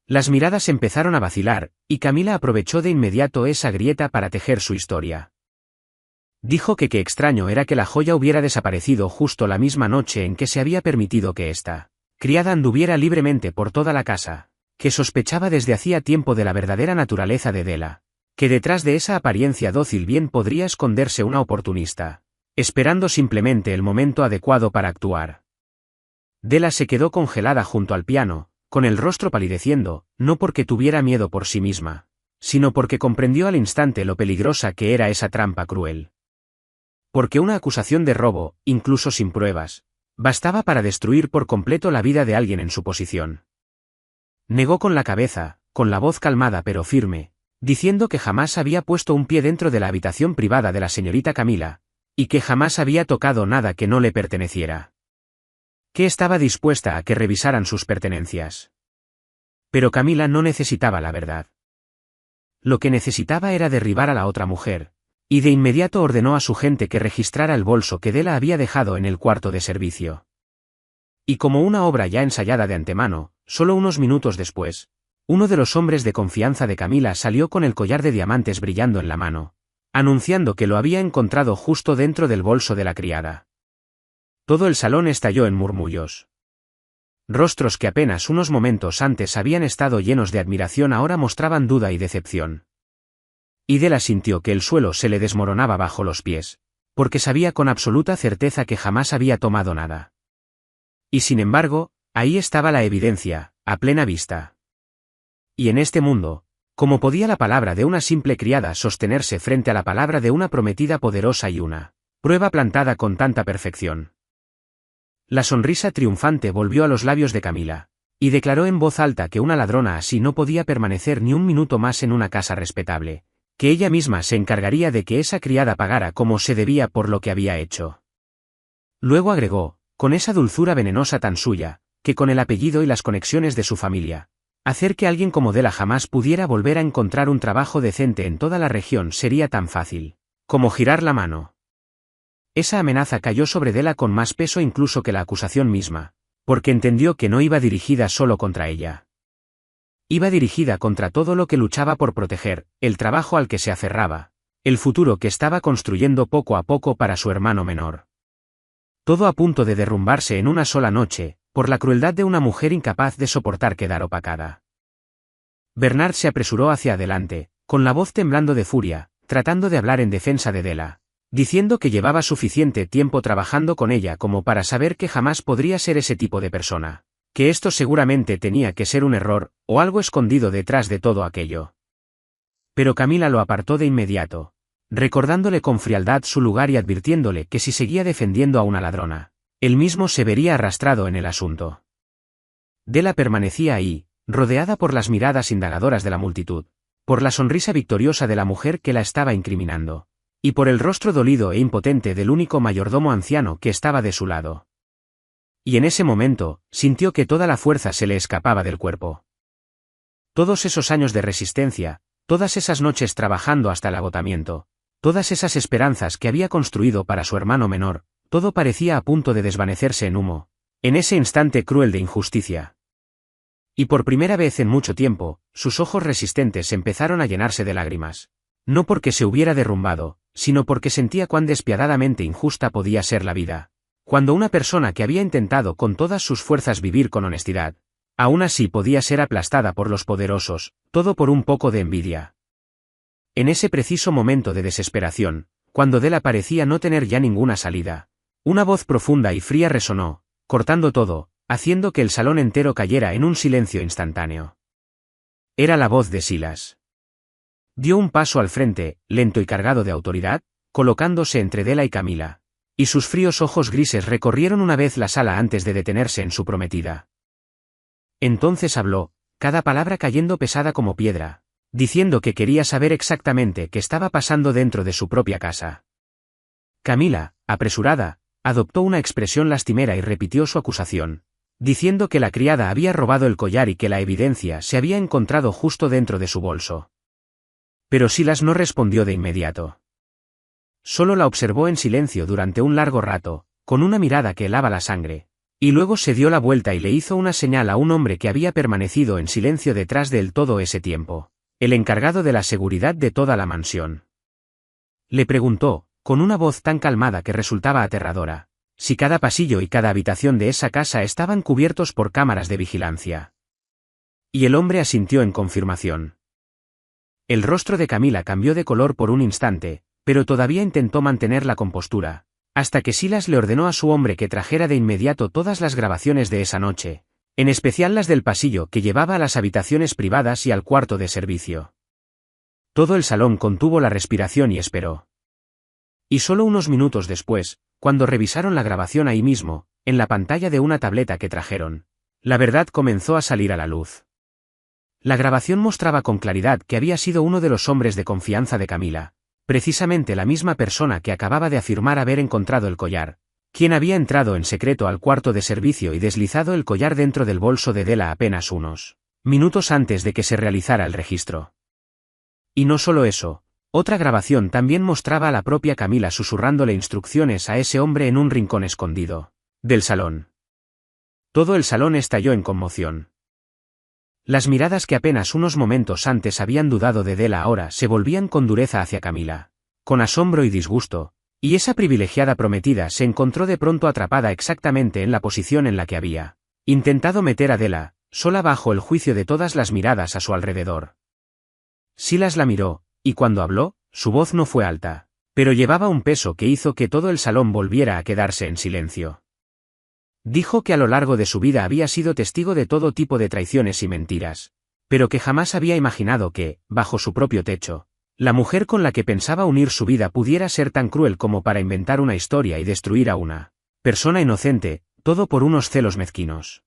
Las miradas empezaron a vacilar, y Camila aprovechó de inmediato esa grieta para tejer su historia. Dijo que qué extraño era que la joya hubiera desaparecido justo la misma noche en que se había permitido que esta criada anduviera libremente por toda la casa, que sospechaba desde hacía tiempo de la verdadera naturaleza de Della, que detrás de esa apariencia dócil bien podría esconderse una oportunista, esperando simplemente el momento adecuado para actuar. Della se quedó congelada junto al piano, con el rostro palideciendo, no porque tuviera miedo por sí misma, sino porque comprendió al instante lo peligrosa que era esa trampa cruel. Porque una acusación de robo, incluso sin pruebas, bastaba para destruir por completo la vida de alguien en su posición. Negó con la cabeza, con la voz calmada pero firme, diciendo que jamás había puesto un pie dentro de la habitación privada de la señorita Camila, y que jamás había tocado nada que no le perteneciera. Que estaba dispuesta a que revisaran sus pertenencias. Pero Camila no necesitaba la verdad. Lo que necesitaba era derribar a la otra mujer, y de inmediato ordenó a su gente que registrara el bolso que Della había dejado en el cuarto de servicio. Y como una obra ya ensayada de antemano, solo unos minutos después, uno de los hombres de confianza de Camila salió con el collar de diamantes brillando en la mano, anunciando que lo había encontrado justo dentro del bolso de la criada. Todo el salón estalló en murmullos. Rostros que apenas unos momentos antes habían estado llenos de admiración ahora mostraban duda y decepción. Y Della sintió que el suelo se le desmoronaba bajo los pies, porque sabía con absoluta certeza que jamás había tomado nada. Y sin embargo, ahí estaba la evidencia, a plena vista. Y en este mundo, ¿cómo podía la palabra de una simple criada sostenerse frente a la palabra de una prometida poderosa y una prueba plantada con tanta perfección? La sonrisa triunfante volvió a los labios de Camila, y declaró en voz alta que una ladrona así no podía permanecer ni un minuto más en una casa respetable, que ella misma se encargaría de que esa criada pagara como se debía por lo que había hecho. Luego agregó, con esa dulzura venenosa tan suya, que con el apellido y las conexiones de su familia, hacer que alguien como Della jamás pudiera volver a encontrar un trabajo decente en toda la región sería tan fácil como girar la mano. Esa amenaza cayó sobre Della con más peso incluso que la acusación misma, porque entendió que no iba dirigida solo contra ella. Iba dirigida contra todo lo que luchaba por proteger, el trabajo al que se aferraba, el futuro que estaba construyendo poco a poco para su hermano menor. Todo a punto de derrumbarse en una sola noche, por la crueldad de una mujer incapaz de soportar quedar opacada. Bernard se apresuró hacia adelante, con la voz temblando de furia, tratando de hablar en defensa de Della, diciendo que llevaba suficiente tiempo trabajando con ella como para saber que jamás podría ser ese tipo de persona, que esto seguramente tenía que ser un error, o algo escondido detrás de todo aquello. Pero Camila lo apartó de inmediato, recordándole con frialdad su lugar y advirtiéndole que si seguía defendiendo a una ladrona, él mismo se vería arrastrado en el asunto. Della permanecía ahí, rodeada por las miradas indagadoras de la multitud, por la sonrisa victoriosa de la mujer que la estaba incriminando, y por el rostro dolido e impotente del único mayordomo anciano que estaba de su lado. Y en ese momento, sintió que toda la fuerza se le escapaba del cuerpo. Todos esos años de resistencia, todas esas noches trabajando hasta el agotamiento, todas esas esperanzas que había construido para su hermano menor, todo parecía a punto de desvanecerse en humo, en ese instante cruel de injusticia. Y por primera vez en mucho tiempo, sus ojos resistentes empezaron a llenarse de lágrimas. No porque se hubiera derrumbado, sino porque sentía cuán despiadadamente injusta podía ser la vida. Cuando una persona que había intentado con todas sus fuerzas vivir con honestidad, aún así podía ser aplastada por los poderosos, todo por un poco de envidia. En ese preciso momento de desesperación, cuando Della parecía no tener ya ninguna salida, una voz profunda y fría resonó, cortando todo, haciendo que el salón entero cayera en un silencio instantáneo. Era la voz de Silas. Dio un paso al frente, lento y cargado de autoridad, colocándose entre Della y Camila, y sus fríos ojos grises recorrieron una vez la sala antes de detenerse en su prometida. Entonces habló, cada palabra cayendo pesada como piedra, diciendo que quería saber exactamente qué estaba pasando dentro de su propia casa. Camila, apresurada, adoptó una expresión lastimera y repitió su acusación, diciendo que la criada había robado el collar y que la evidencia se había encontrado justo dentro de su bolso. Pero Silas no respondió de inmediato. Solo la observó en silencio durante un largo rato, con una mirada que helaba la sangre, y luego se dio la vuelta y le hizo una señal a un hombre que había permanecido en silencio detrás de él todo ese tiempo, el encargado de la seguridad de toda la mansión. Le preguntó, con una voz tan calmada que resultaba aterradora, si cada pasillo y cada habitación de esa casa estaban cubiertos por cámaras de vigilancia. Y el hombre asintió en confirmación. El rostro de Camila cambió de color por un instante, pero todavía intentó mantener la compostura, hasta que Silas le ordenó a su hombre que trajera de inmediato todas las grabaciones de esa noche, en especial las del pasillo que llevaba a las habitaciones privadas y al cuarto de servicio. Todo el salón contuvo la respiración y esperó. Y solo unos minutos después, cuando revisaron la grabación ahí mismo, en la pantalla de una tableta que trajeron, la verdad comenzó a salir a la luz. La grabación mostraba con claridad que había sido uno de los hombres de confianza de Camila, precisamente la misma persona que acababa de afirmar haber encontrado el collar, quien había entrado en secreto al cuarto de servicio y deslizado el collar dentro del bolso de Della apenas unos minutos antes de que se realizara el registro. Y no solo eso, otra grabación también mostraba a la propia Camila susurrándole instrucciones a ese hombre en un rincón escondido del salón. Todo el salón estalló en conmoción. Las miradas que apenas unos momentos antes habían dudado de Della ahora se volvían con dureza hacia Camila, con asombro y disgusto, y esa privilegiada prometida se encontró de pronto atrapada exactamente en la posición en la que había intentado meter a Della, sola bajo el juicio de todas las miradas a su alrededor. Silas la miró, y cuando habló, su voz no fue alta, pero llevaba un peso que hizo que todo el salón volviera a quedarse en silencio. Dijo que a lo largo de su vida había sido testigo de todo tipo de traiciones y mentiras, pero que jamás había imaginado que, bajo su propio techo, la mujer con la que pensaba unir su vida pudiera ser tan cruel como para inventar una historia y destruir a una persona inocente, todo por unos celos mezquinos.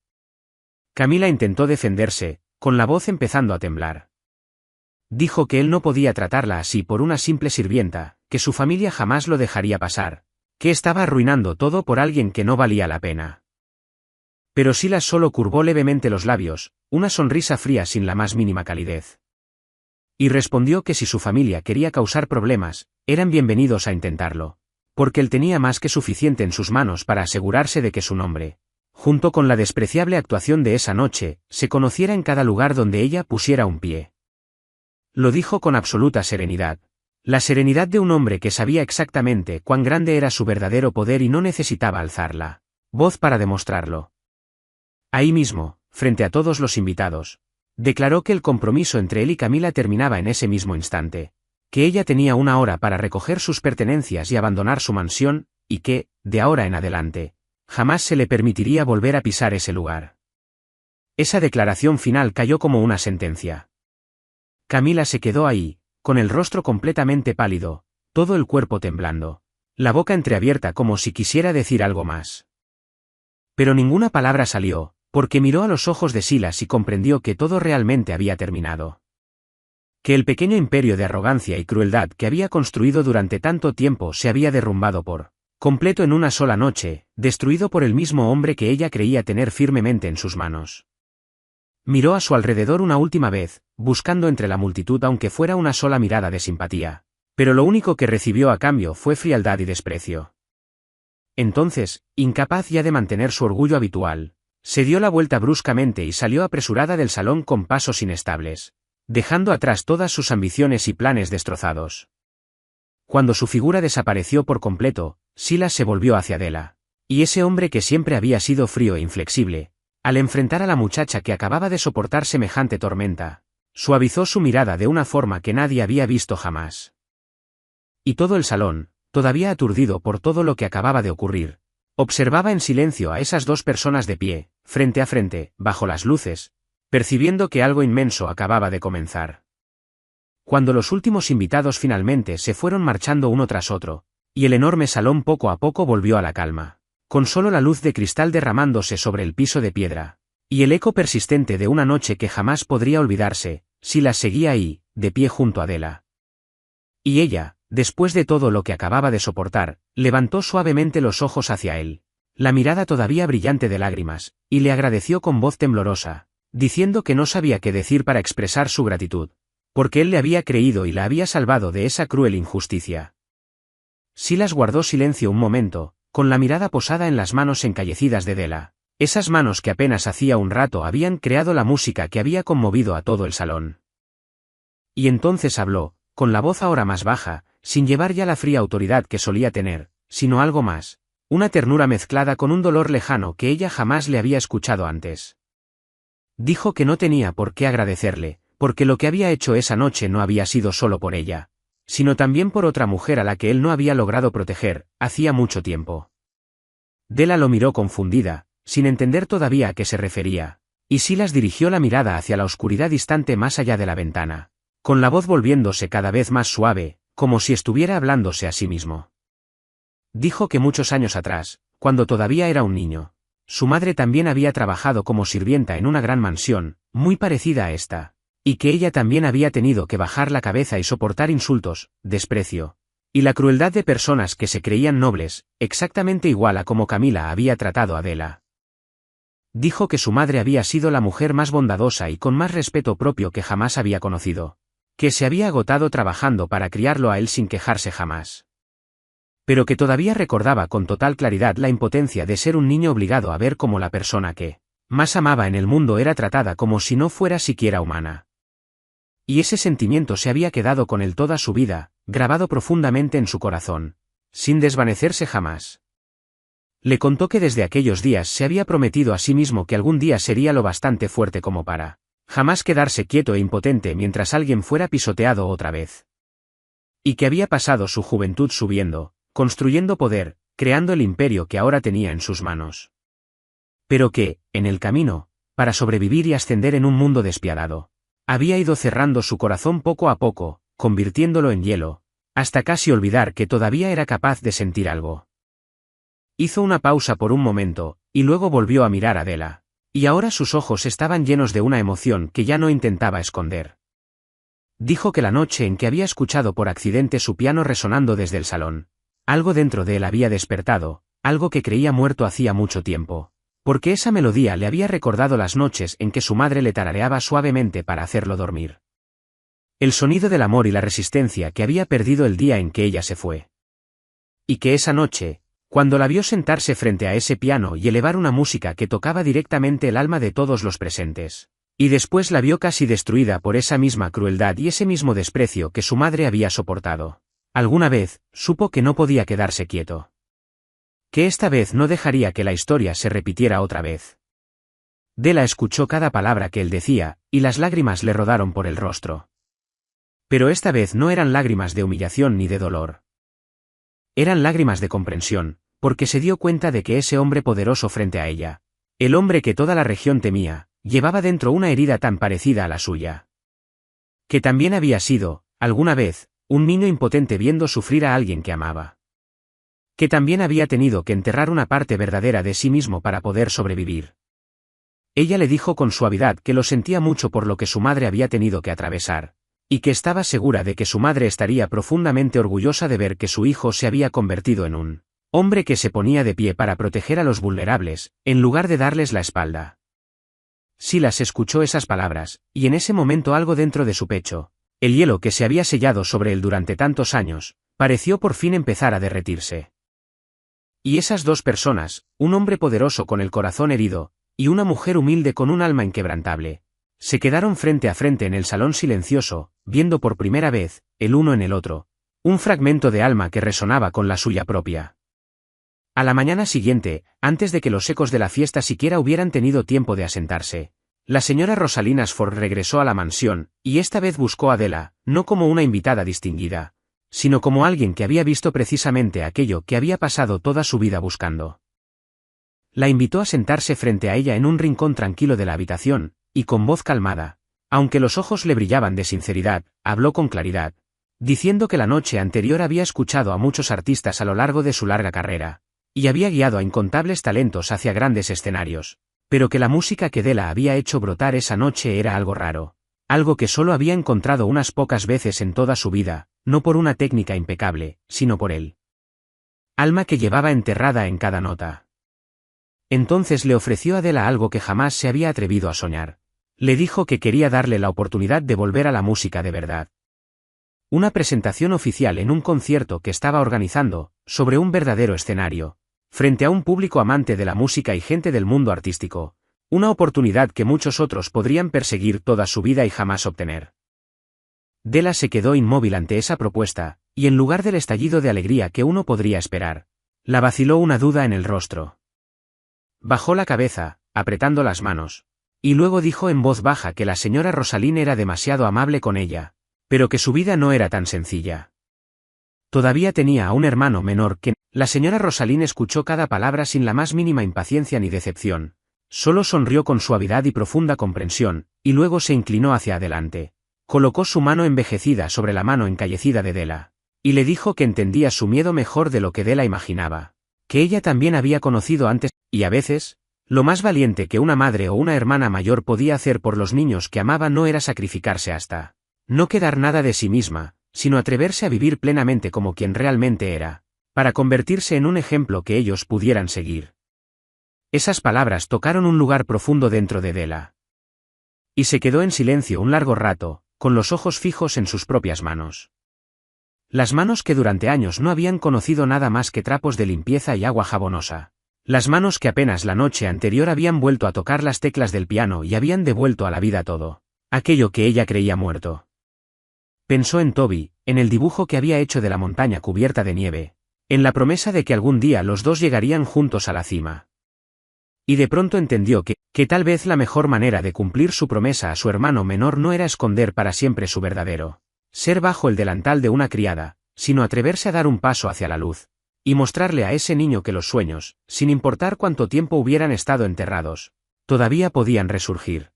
Camila intentó defenderse, con la voz empezando a temblar. Dijo que él no podía tratarla así por una simple sirvienta, que su familia jamás lo dejaría pasar, que estaba arruinando todo por alguien que no valía la pena. Pero Silas solo curvó levemente los labios, una sonrisa fría sin la más mínima calidez. Y respondió que si su familia quería causar problemas, eran bienvenidos a intentarlo, porque él tenía más que suficiente en sus manos para asegurarse de que su nombre, junto con la despreciable actuación de esa noche, se conociera en cada lugar donde ella pusiera un pie. Lo dijo con absoluta serenidad, la serenidad de un hombre que sabía exactamente cuán grande era su verdadero poder y no necesitaba alzar la voz para demostrarlo. Ahí mismo, frente a todos los invitados, declaró que el compromiso entre él y Camila terminaba en ese mismo instante, que ella tenía una hora para recoger sus pertenencias y abandonar su mansión, y que, de ahora en adelante, jamás se le permitiría volver a pisar ese lugar. Esa declaración final cayó como una sentencia. Camila se quedó ahí, con el rostro completamente pálido, todo el cuerpo temblando, la boca entreabierta como si quisiera decir algo más. Pero ninguna palabra salió, porque miró a los ojos de Silas y comprendió que todo realmente había terminado. Que el pequeño imperio de arrogancia y crueldad que había construido durante tanto tiempo se había derrumbado por completo en una sola noche, destruido por el mismo hombre que ella creía tener firmemente en sus manos. Miró a su alrededor una última vez, buscando entre la multitud aunque fuera una sola mirada de simpatía, pero lo único que recibió a cambio fue frialdad y desprecio. Entonces, incapaz ya de mantener su orgullo habitual, se dio la vuelta bruscamente y salió apresurada del salón con pasos inestables, dejando atrás todas sus ambiciones y planes destrozados. Cuando su figura desapareció por completo, Silas se volvió hacia Della, y ese hombre que siempre había sido frío e inflexible, al enfrentar a la muchacha que acababa de soportar semejante tormenta, suavizó su mirada de una forma que nadie había visto jamás. Y todo el salón, todavía aturdido por todo lo que acababa de ocurrir, observaba en silencio a esas dos personas de pie, frente a frente, bajo las luces, percibiendo que algo inmenso acababa de comenzar. Cuando los últimos invitados finalmente se fueron marchando uno tras otro, y el enorme salón poco a poco volvió a la calma, con solo la luz de cristal derramándose sobre el piso de piedra, y el eco persistente de una noche que jamás podría olvidarse, Silas seguía ahí, de pie junto a Della. Y ella, después de todo lo que acababa de soportar, levantó suavemente los ojos hacia él, la mirada todavía brillante de lágrimas, y le agradeció con voz temblorosa, diciendo que no sabía qué decir para expresar su gratitud, porque él le había creído y la había salvado de esa cruel injusticia. Silas guardó silencio un momento, con la mirada posada en las manos encallecidas de Della, esas manos que apenas hacía un rato habían creado la música que había conmovido a todo el salón. Y entonces habló, con la voz ahora más baja, sin llevar ya la fría autoridad que solía tener, sino algo más, una ternura mezclada con un dolor lejano que ella jamás le había escuchado antes. Dijo que no tenía por qué agradecerle, porque lo que había hecho esa noche no había sido solo por ella, sino también por otra mujer a la que él no había logrado proteger, hacía mucho tiempo. Della lo miró confundida, sin entender todavía a qué se refería, y Silas dirigió la mirada hacia la oscuridad distante más allá de la ventana, con la voz volviéndose cada vez más suave, como si estuviera hablándose a sí mismo. Dijo que muchos años atrás, cuando todavía era un niño, su madre también había trabajado como sirvienta en una gran mansión, muy parecida a esta, y que ella también había tenido que bajar la cabeza y soportar insultos, desprecio, y la crueldad de personas que se creían nobles, exactamente igual a como Camila había tratado a Della. Dijo que su madre había sido la mujer más bondadosa y con más respeto propio que jamás había conocido, que se había agotado trabajando para criarlo a él sin quejarse jamás. Pero que todavía recordaba con total claridad la impotencia de ser un niño obligado a ver cómo la persona que más amaba en el mundo era tratada como si no fuera siquiera humana. Y ese sentimiento se había quedado con él toda su vida, grabado profundamente en su corazón, sin desvanecerse jamás. Le contó que desde aquellos días se había prometido a sí mismo que algún día sería lo bastante fuerte como para jamás quedarse quieto e impotente mientras alguien fuera pisoteado otra vez. Y que había pasado su juventud subiendo, construyendo poder, creando el imperio que ahora tenía en sus manos. Pero que, en el camino, para sobrevivir y ascender en un mundo despiadado, había ido cerrando su corazón poco a poco, convirtiéndolo en hielo, hasta casi olvidar que todavía era capaz de sentir algo. Hizo una pausa por un momento, y luego volvió a mirar a Della, y ahora sus ojos estaban llenos de una emoción que ya no intentaba esconder. Dijo que la noche en que había escuchado por accidente su piano resonando desde el salón, algo dentro de él había despertado, algo que creía muerto hacía mucho tiempo, porque esa melodía le había recordado las noches en que su madre le tarareaba suavemente para hacerlo dormir. El sonido del amor y la resistencia que había perdido el día en que ella se fue. Y que esa noche, cuando la vio sentarse frente a ese piano y elevar una música que tocaba directamente el alma de todos los presentes, y después la vio casi destruida por esa misma crueldad y ese mismo desprecio que su madre había soportado, alguna vez, supo que no podía quedarse quieto. Que esta vez no dejaría que la historia se repitiera otra vez. Della escuchó cada palabra que él decía, y las lágrimas le rodaron por el rostro. Pero esta vez no eran lágrimas de humillación ni de dolor. Eran lágrimas de comprensión, porque se dio cuenta de que ese hombre poderoso frente a ella, el hombre que toda la región temía, llevaba dentro una herida tan parecida a la suya. Que también había sido, alguna vez, un niño impotente viendo sufrir a alguien que amaba. Que también había tenido que enterrar una parte verdadera de sí mismo para poder sobrevivir. Ella le dijo con suavidad que lo sentía mucho por lo que su madre había tenido que atravesar, y que estaba segura de que su madre estaría profundamente orgullosa de ver que su hijo se había convertido en un hombre que se ponía de pie para proteger a los vulnerables, en lugar de darles la espalda. Silas escuchó esas palabras, y en ese momento algo dentro de su pecho, el hielo que se había sellado sobre él durante tantos años, pareció por fin empezar a derretirse. Y esas dos personas, un hombre poderoso con el corazón herido, y una mujer humilde con un alma inquebrantable, se quedaron frente a frente en el salón silencioso, viendo por primera vez, el uno en el otro, un fragmento de alma que resonaba con la suya propia. A la mañana siguiente, antes de que los ecos de la fiesta siquiera hubieran tenido tiempo de asentarse, La señora Rosalind Ashford regresó a la mansión, y esta vez buscó a Della, no como una invitada distinguida, sino como alguien que había visto precisamente aquello que había pasado toda su vida buscando. La invitó a sentarse frente a ella en un rincón tranquilo de la habitación, y con voz calmada, aunque los ojos le brillaban de sinceridad, habló con claridad, diciendo que la noche anterior había escuchado a muchos artistas a lo largo de su larga carrera, y había guiado a incontables talentos hacia grandes escenarios, pero que la música que Della había hecho brotar esa noche era algo raro, algo que solo había encontrado unas pocas veces en toda su vida, no por una técnica impecable, sino por el alma que llevaba enterrada en cada nota. Entonces le ofreció a Della algo que jamás se había atrevido a soñar. Le dijo que quería darle la oportunidad de volver a la música de verdad. Una presentación oficial en un concierto que estaba organizando, sobre un verdadero escenario, frente a un público amante de la música y gente del mundo artístico, una oportunidad que muchos otros podrían perseguir toda su vida y jamás obtener. Della se quedó inmóvil ante esa propuesta, y en lugar del estallido de alegría que uno podría esperar, la vaciló una duda en el rostro. Bajó la cabeza, apretando las manos, y luego dijo en voz baja que la señora Rosalind era demasiado amable con ella, pero que su vida no era tan sencilla. Todavía tenía a un hermano menor que... La señora Rosalind escuchó cada palabra sin la más mínima impaciencia ni decepción, solo sonrió con suavidad y profunda comprensión, y luego se inclinó hacia adelante, colocó su mano envejecida sobre la mano encallecida de Della, y le dijo que entendía su miedo mejor de lo que Della imaginaba, que ella también había conocido antes, y a veces, lo más valiente que una madre o una hermana mayor podía hacer por los niños que amaba no era sacrificarse hasta no quedar nada de sí misma, sino atreverse a vivir plenamente como quien realmente era, para convertirse en un ejemplo que ellos pudieran seguir. Esas palabras tocaron un lugar profundo dentro de Della. Y se quedó en silencio un largo rato, con los ojos fijos en sus propias manos. Las manos que durante años no habían conocido nada más que trapos de limpieza y agua jabonosa. Las manos que apenas la noche anterior habían vuelto a tocar las teclas del piano y habían devuelto a la vida todo aquello que ella creía muerto. Pensó en Toby, en el dibujo que había hecho de la montaña cubierta de nieve, en la promesa de que algún día los dos llegarían juntos a la cima. Y de pronto entendió que tal vez la mejor manera de cumplir su promesa a su hermano menor no era esconder para siempre su verdadero ser bajo el delantal de una criada, sino atreverse a dar un paso hacia la luz, y mostrarle a ese niño que los sueños, sin importar cuánto tiempo hubieran estado enterrados, todavía podían resurgir.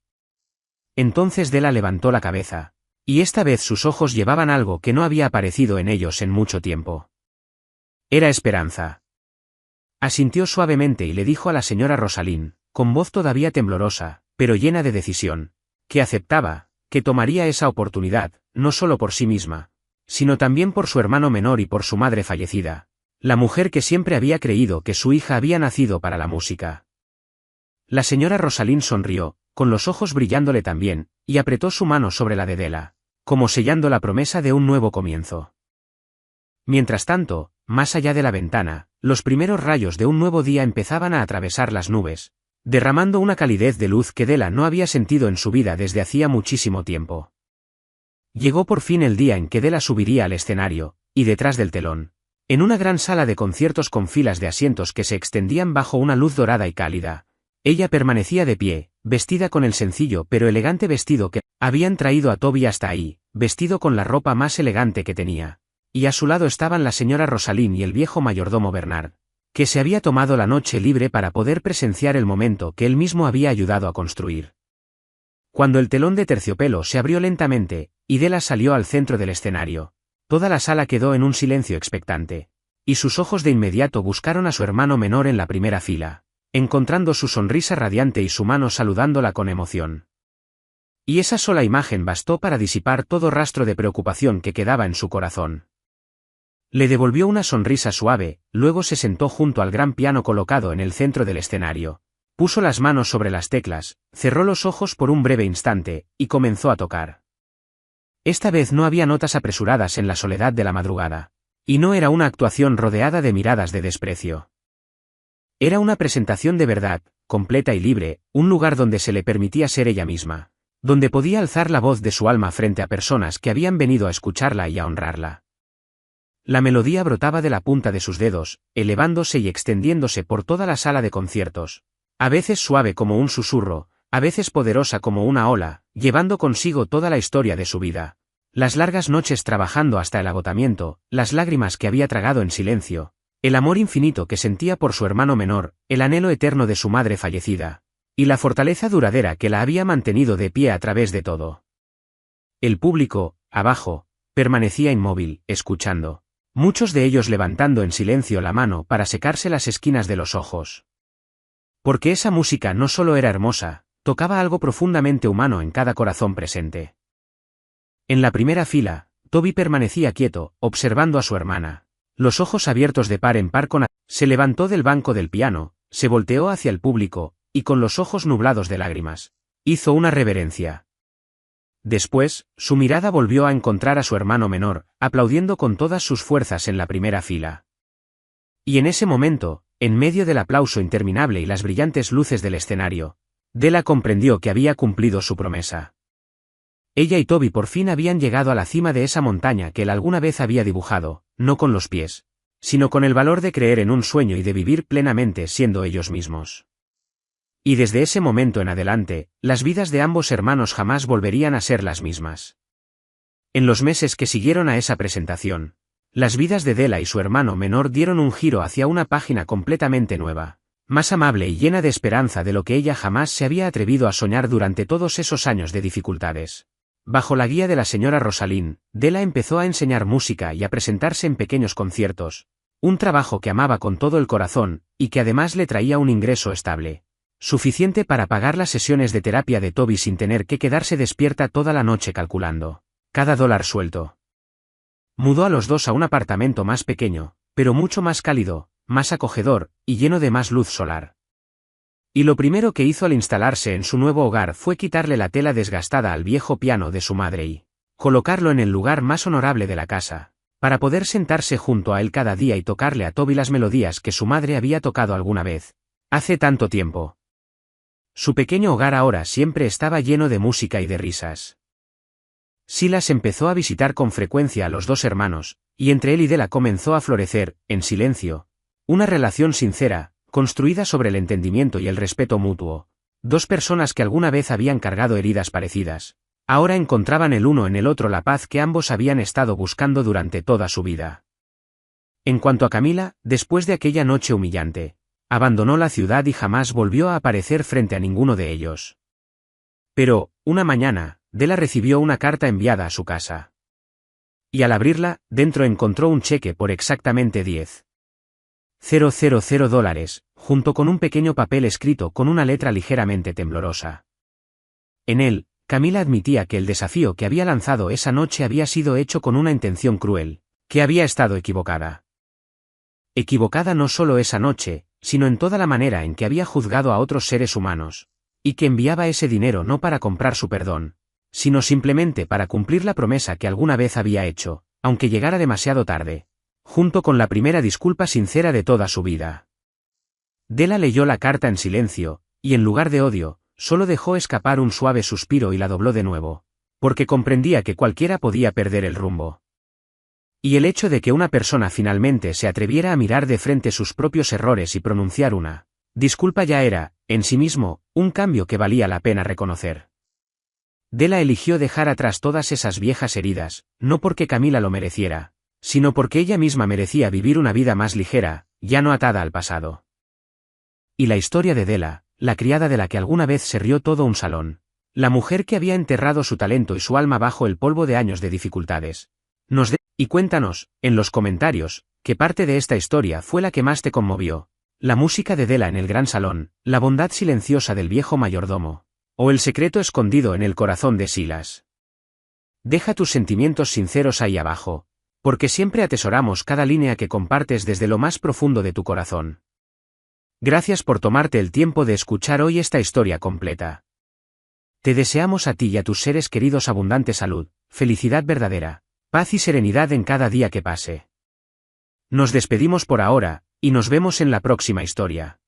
Entonces Della levantó la cabeza, y esta vez sus ojos llevaban algo que no había aparecido en ellos en mucho tiempo. Era esperanza. Asintió suavemente y le dijo a la señora Rosalind, con voz todavía temblorosa, pero llena de decisión, que aceptaba, que tomaría esa oportunidad, no solo por sí misma, sino también por su hermano menor y por su madre fallecida, la mujer que siempre había creído que su hija había nacido para la música. La señora Rosalind sonrió, con los ojos brillándole también, y apretó su mano sobre la de Della, como sellando la promesa de un nuevo comienzo. Mientras tanto, más allá de la ventana, los primeros rayos de un nuevo día empezaban a atravesar las nubes, derramando una calidez de luz que Della no había sentido en su vida desde hacía muchísimo tiempo. Llegó por fin el día en que Della subiría al escenario, y detrás del telón, en una gran sala de conciertos con filas de asientos que se extendían bajo una luz dorada y cálida, ella permanecía de pie, vestida con el sencillo pero elegante vestido que habían traído a Toby hasta ahí, vestido con la ropa más elegante que tenía, y a su lado estaban la señora Rosalind y el viejo mayordomo Bernard, que se había tomado la noche libre para poder presenciar el momento que él mismo había ayudado a construir. Cuando el telón de terciopelo se abrió lentamente, y Della salió al centro del escenario, toda la sala quedó en un silencio expectante, y sus ojos de inmediato buscaron a su hermano menor en la primera fila, encontrando su sonrisa radiante y su mano saludándola con emoción. Y esa sola imagen bastó para disipar todo rastro de preocupación que quedaba en su corazón. Le devolvió una sonrisa suave, luego se sentó junto al gran piano colocado en el centro del escenario, puso las manos sobre las teclas, cerró los ojos por un breve instante, y comenzó a tocar. Esta vez no había notas apresuradas en la soledad de la madrugada, y no era una actuación rodeada de miradas de desprecio. Era una presentación de verdad, completa y libre, un lugar donde se le permitía ser ella misma, donde podía alzar la voz de su alma frente a personas que habían venido a escucharla y a honrarla. La melodía brotaba de la punta de sus dedos, elevándose y extendiéndose por toda la sala de conciertos, a veces suave como un susurro, a veces poderosa como una ola, llevando consigo toda la historia de su vida. Las largas noches trabajando hasta el agotamiento, las lágrimas que había tragado en silencio, el amor infinito que sentía por su hermano menor, el anhelo eterno de su madre fallecida, y la fortaleza duradera que la había mantenido de pie a través de todo. El público, abajo, permanecía inmóvil, escuchando. Muchos de ellos levantando en silencio la mano para secarse las esquinas de los ojos. Porque esa música no solo era hermosa, tocaba algo profundamente humano en cada corazón presente. En la primera fila, Toby permanecía quieto, observando a su hermana. Los ojos abiertos de par en par se levantó del banco del piano, se volteó hacia el público, y con los ojos nublados de lágrimas, hizo una reverencia. Después, su mirada volvió a encontrar a su hermano menor, aplaudiendo con todas sus fuerzas en la primera fila. Y en ese momento, en medio del aplauso interminable y las brillantes luces del escenario, Della comprendió que había cumplido su promesa. Ella y Toby por fin habían llegado a la cima de esa montaña que él alguna vez había dibujado, no con los pies, sino con el valor de creer en un sueño y de vivir plenamente siendo ellos mismos. Y desde ese momento en adelante, las vidas de ambos hermanos jamás volverían a ser las mismas. En los meses que siguieron a esa presentación, las vidas de Della y su hermano menor dieron un giro hacia una página completamente nueva, más amable y llena de esperanza de lo que ella jamás se había atrevido a soñar durante todos esos años de dificultades. Bajo la guía de la señora Rosalind, Della empezó a enseñar música y a presentarse en pequeños conciertos, un trabajo que amaba con todo el corazón, y que además le traía un ingreso estable, suficiente para pagar las sesiones de terapia de Toby sin tener que quedarse despierta toda la noche calculando cada dólar suelto. Mudó a los dos a un apartamento más pequeño, pero mucho más cálido, más acogedor, y lleno de más luz solar. Y lo primero que hizo al instalarse en su nuevo hogar fue quitarle la tela desgastada al viejo piano de su madre y colocarlo en el lugar más honorable de la casa, para poder sentarse junto a él cada día y tocarle a Toby las melodías que su madre había tocado alguna vez, hace tanto tiempo. Su pequeño hogar ahora siempre estaba lleno de música y de risas. Silas empezó a visitar con frecuencia a los dos hermanos, y entre él y Della comenzó a florecer, en silencio, una relación sincera, construida sobre el entendimiento y el respeto mutuo. Dos personas que alguna vez habían cargado heridas parecidas, ahora encontraban el uno en el otro la paz que ambos habían estado buscando durante toda su vida. En cuanto a Camila, después de aquella noche humillante, abandonó la ciudad y jamás volvió a aparecer frente a ninguno de ellos. Pero, una mañana, Della recibió una carta enviada a su casa. Y al abrirla, dentro encontró un cheque por exactamente $10,000, junto con un pequeño papel escrito con una letra ligeramente temblorosa. En él, Camila admitía que el desafío que había lanzado esa noche había sido hecho con una intención cruel, que había estado equivocada. Equivocada no solo esa noche, sino en toda la manera en que había juzgado a otros seres humanos, y que enviaba ese dinero no para comprar su perdón, sino simplemente para cumplir la promesa que alguna vez había hecho, aunque llegara demasiado tarde, junto con la primera disculpa sincera de toda su vida. Della leyó la carta en silencio, y en lugar de odio, solo dejó escapar un suave suspiro y la dobló de nuevo, porque comprendía que cualquiera podía perder el rumbo. Y el hecho de que una persona finalmente se atreviera a mirar de frente sus propios errores y pronunciar una disculpa ya era, en sí mismo, un cambio que valía la pena reconocer. Della eligió dejar atrás todas esas viejas heridas, no porque Camila lo mereciera, sino porque ella misma merecía vivir una vida más ligera, ya no atada al pasado. Y la historia de Della, la criada de la que alguna vez se rió todo un salón, la mujer que había enterrado su talento y su alma bajo el polvo de años de dificultades. Y cuéntanos, en los comentarios, qué parte de esta historia fue la que más te conmovió, la música de Della en el gran salón, la bondad silenciosa del viejo mayordomo, o el secreto escondido en el corazón de Silas. Deja tus sentimientos sinceros ahí abajo, porque siempre atesoramos cada línea que compartes desde lo más profundo de tu corazón. Gracias por tomarte el tiempo de escuchar hoy esta historia completa. Te deseamos a ti y a tus seres queridos abundante salud, felicidad verdadera, paz y serenidad en cada día que pase. Nos despedimos por ahora, y nos vemos en la próxima historia.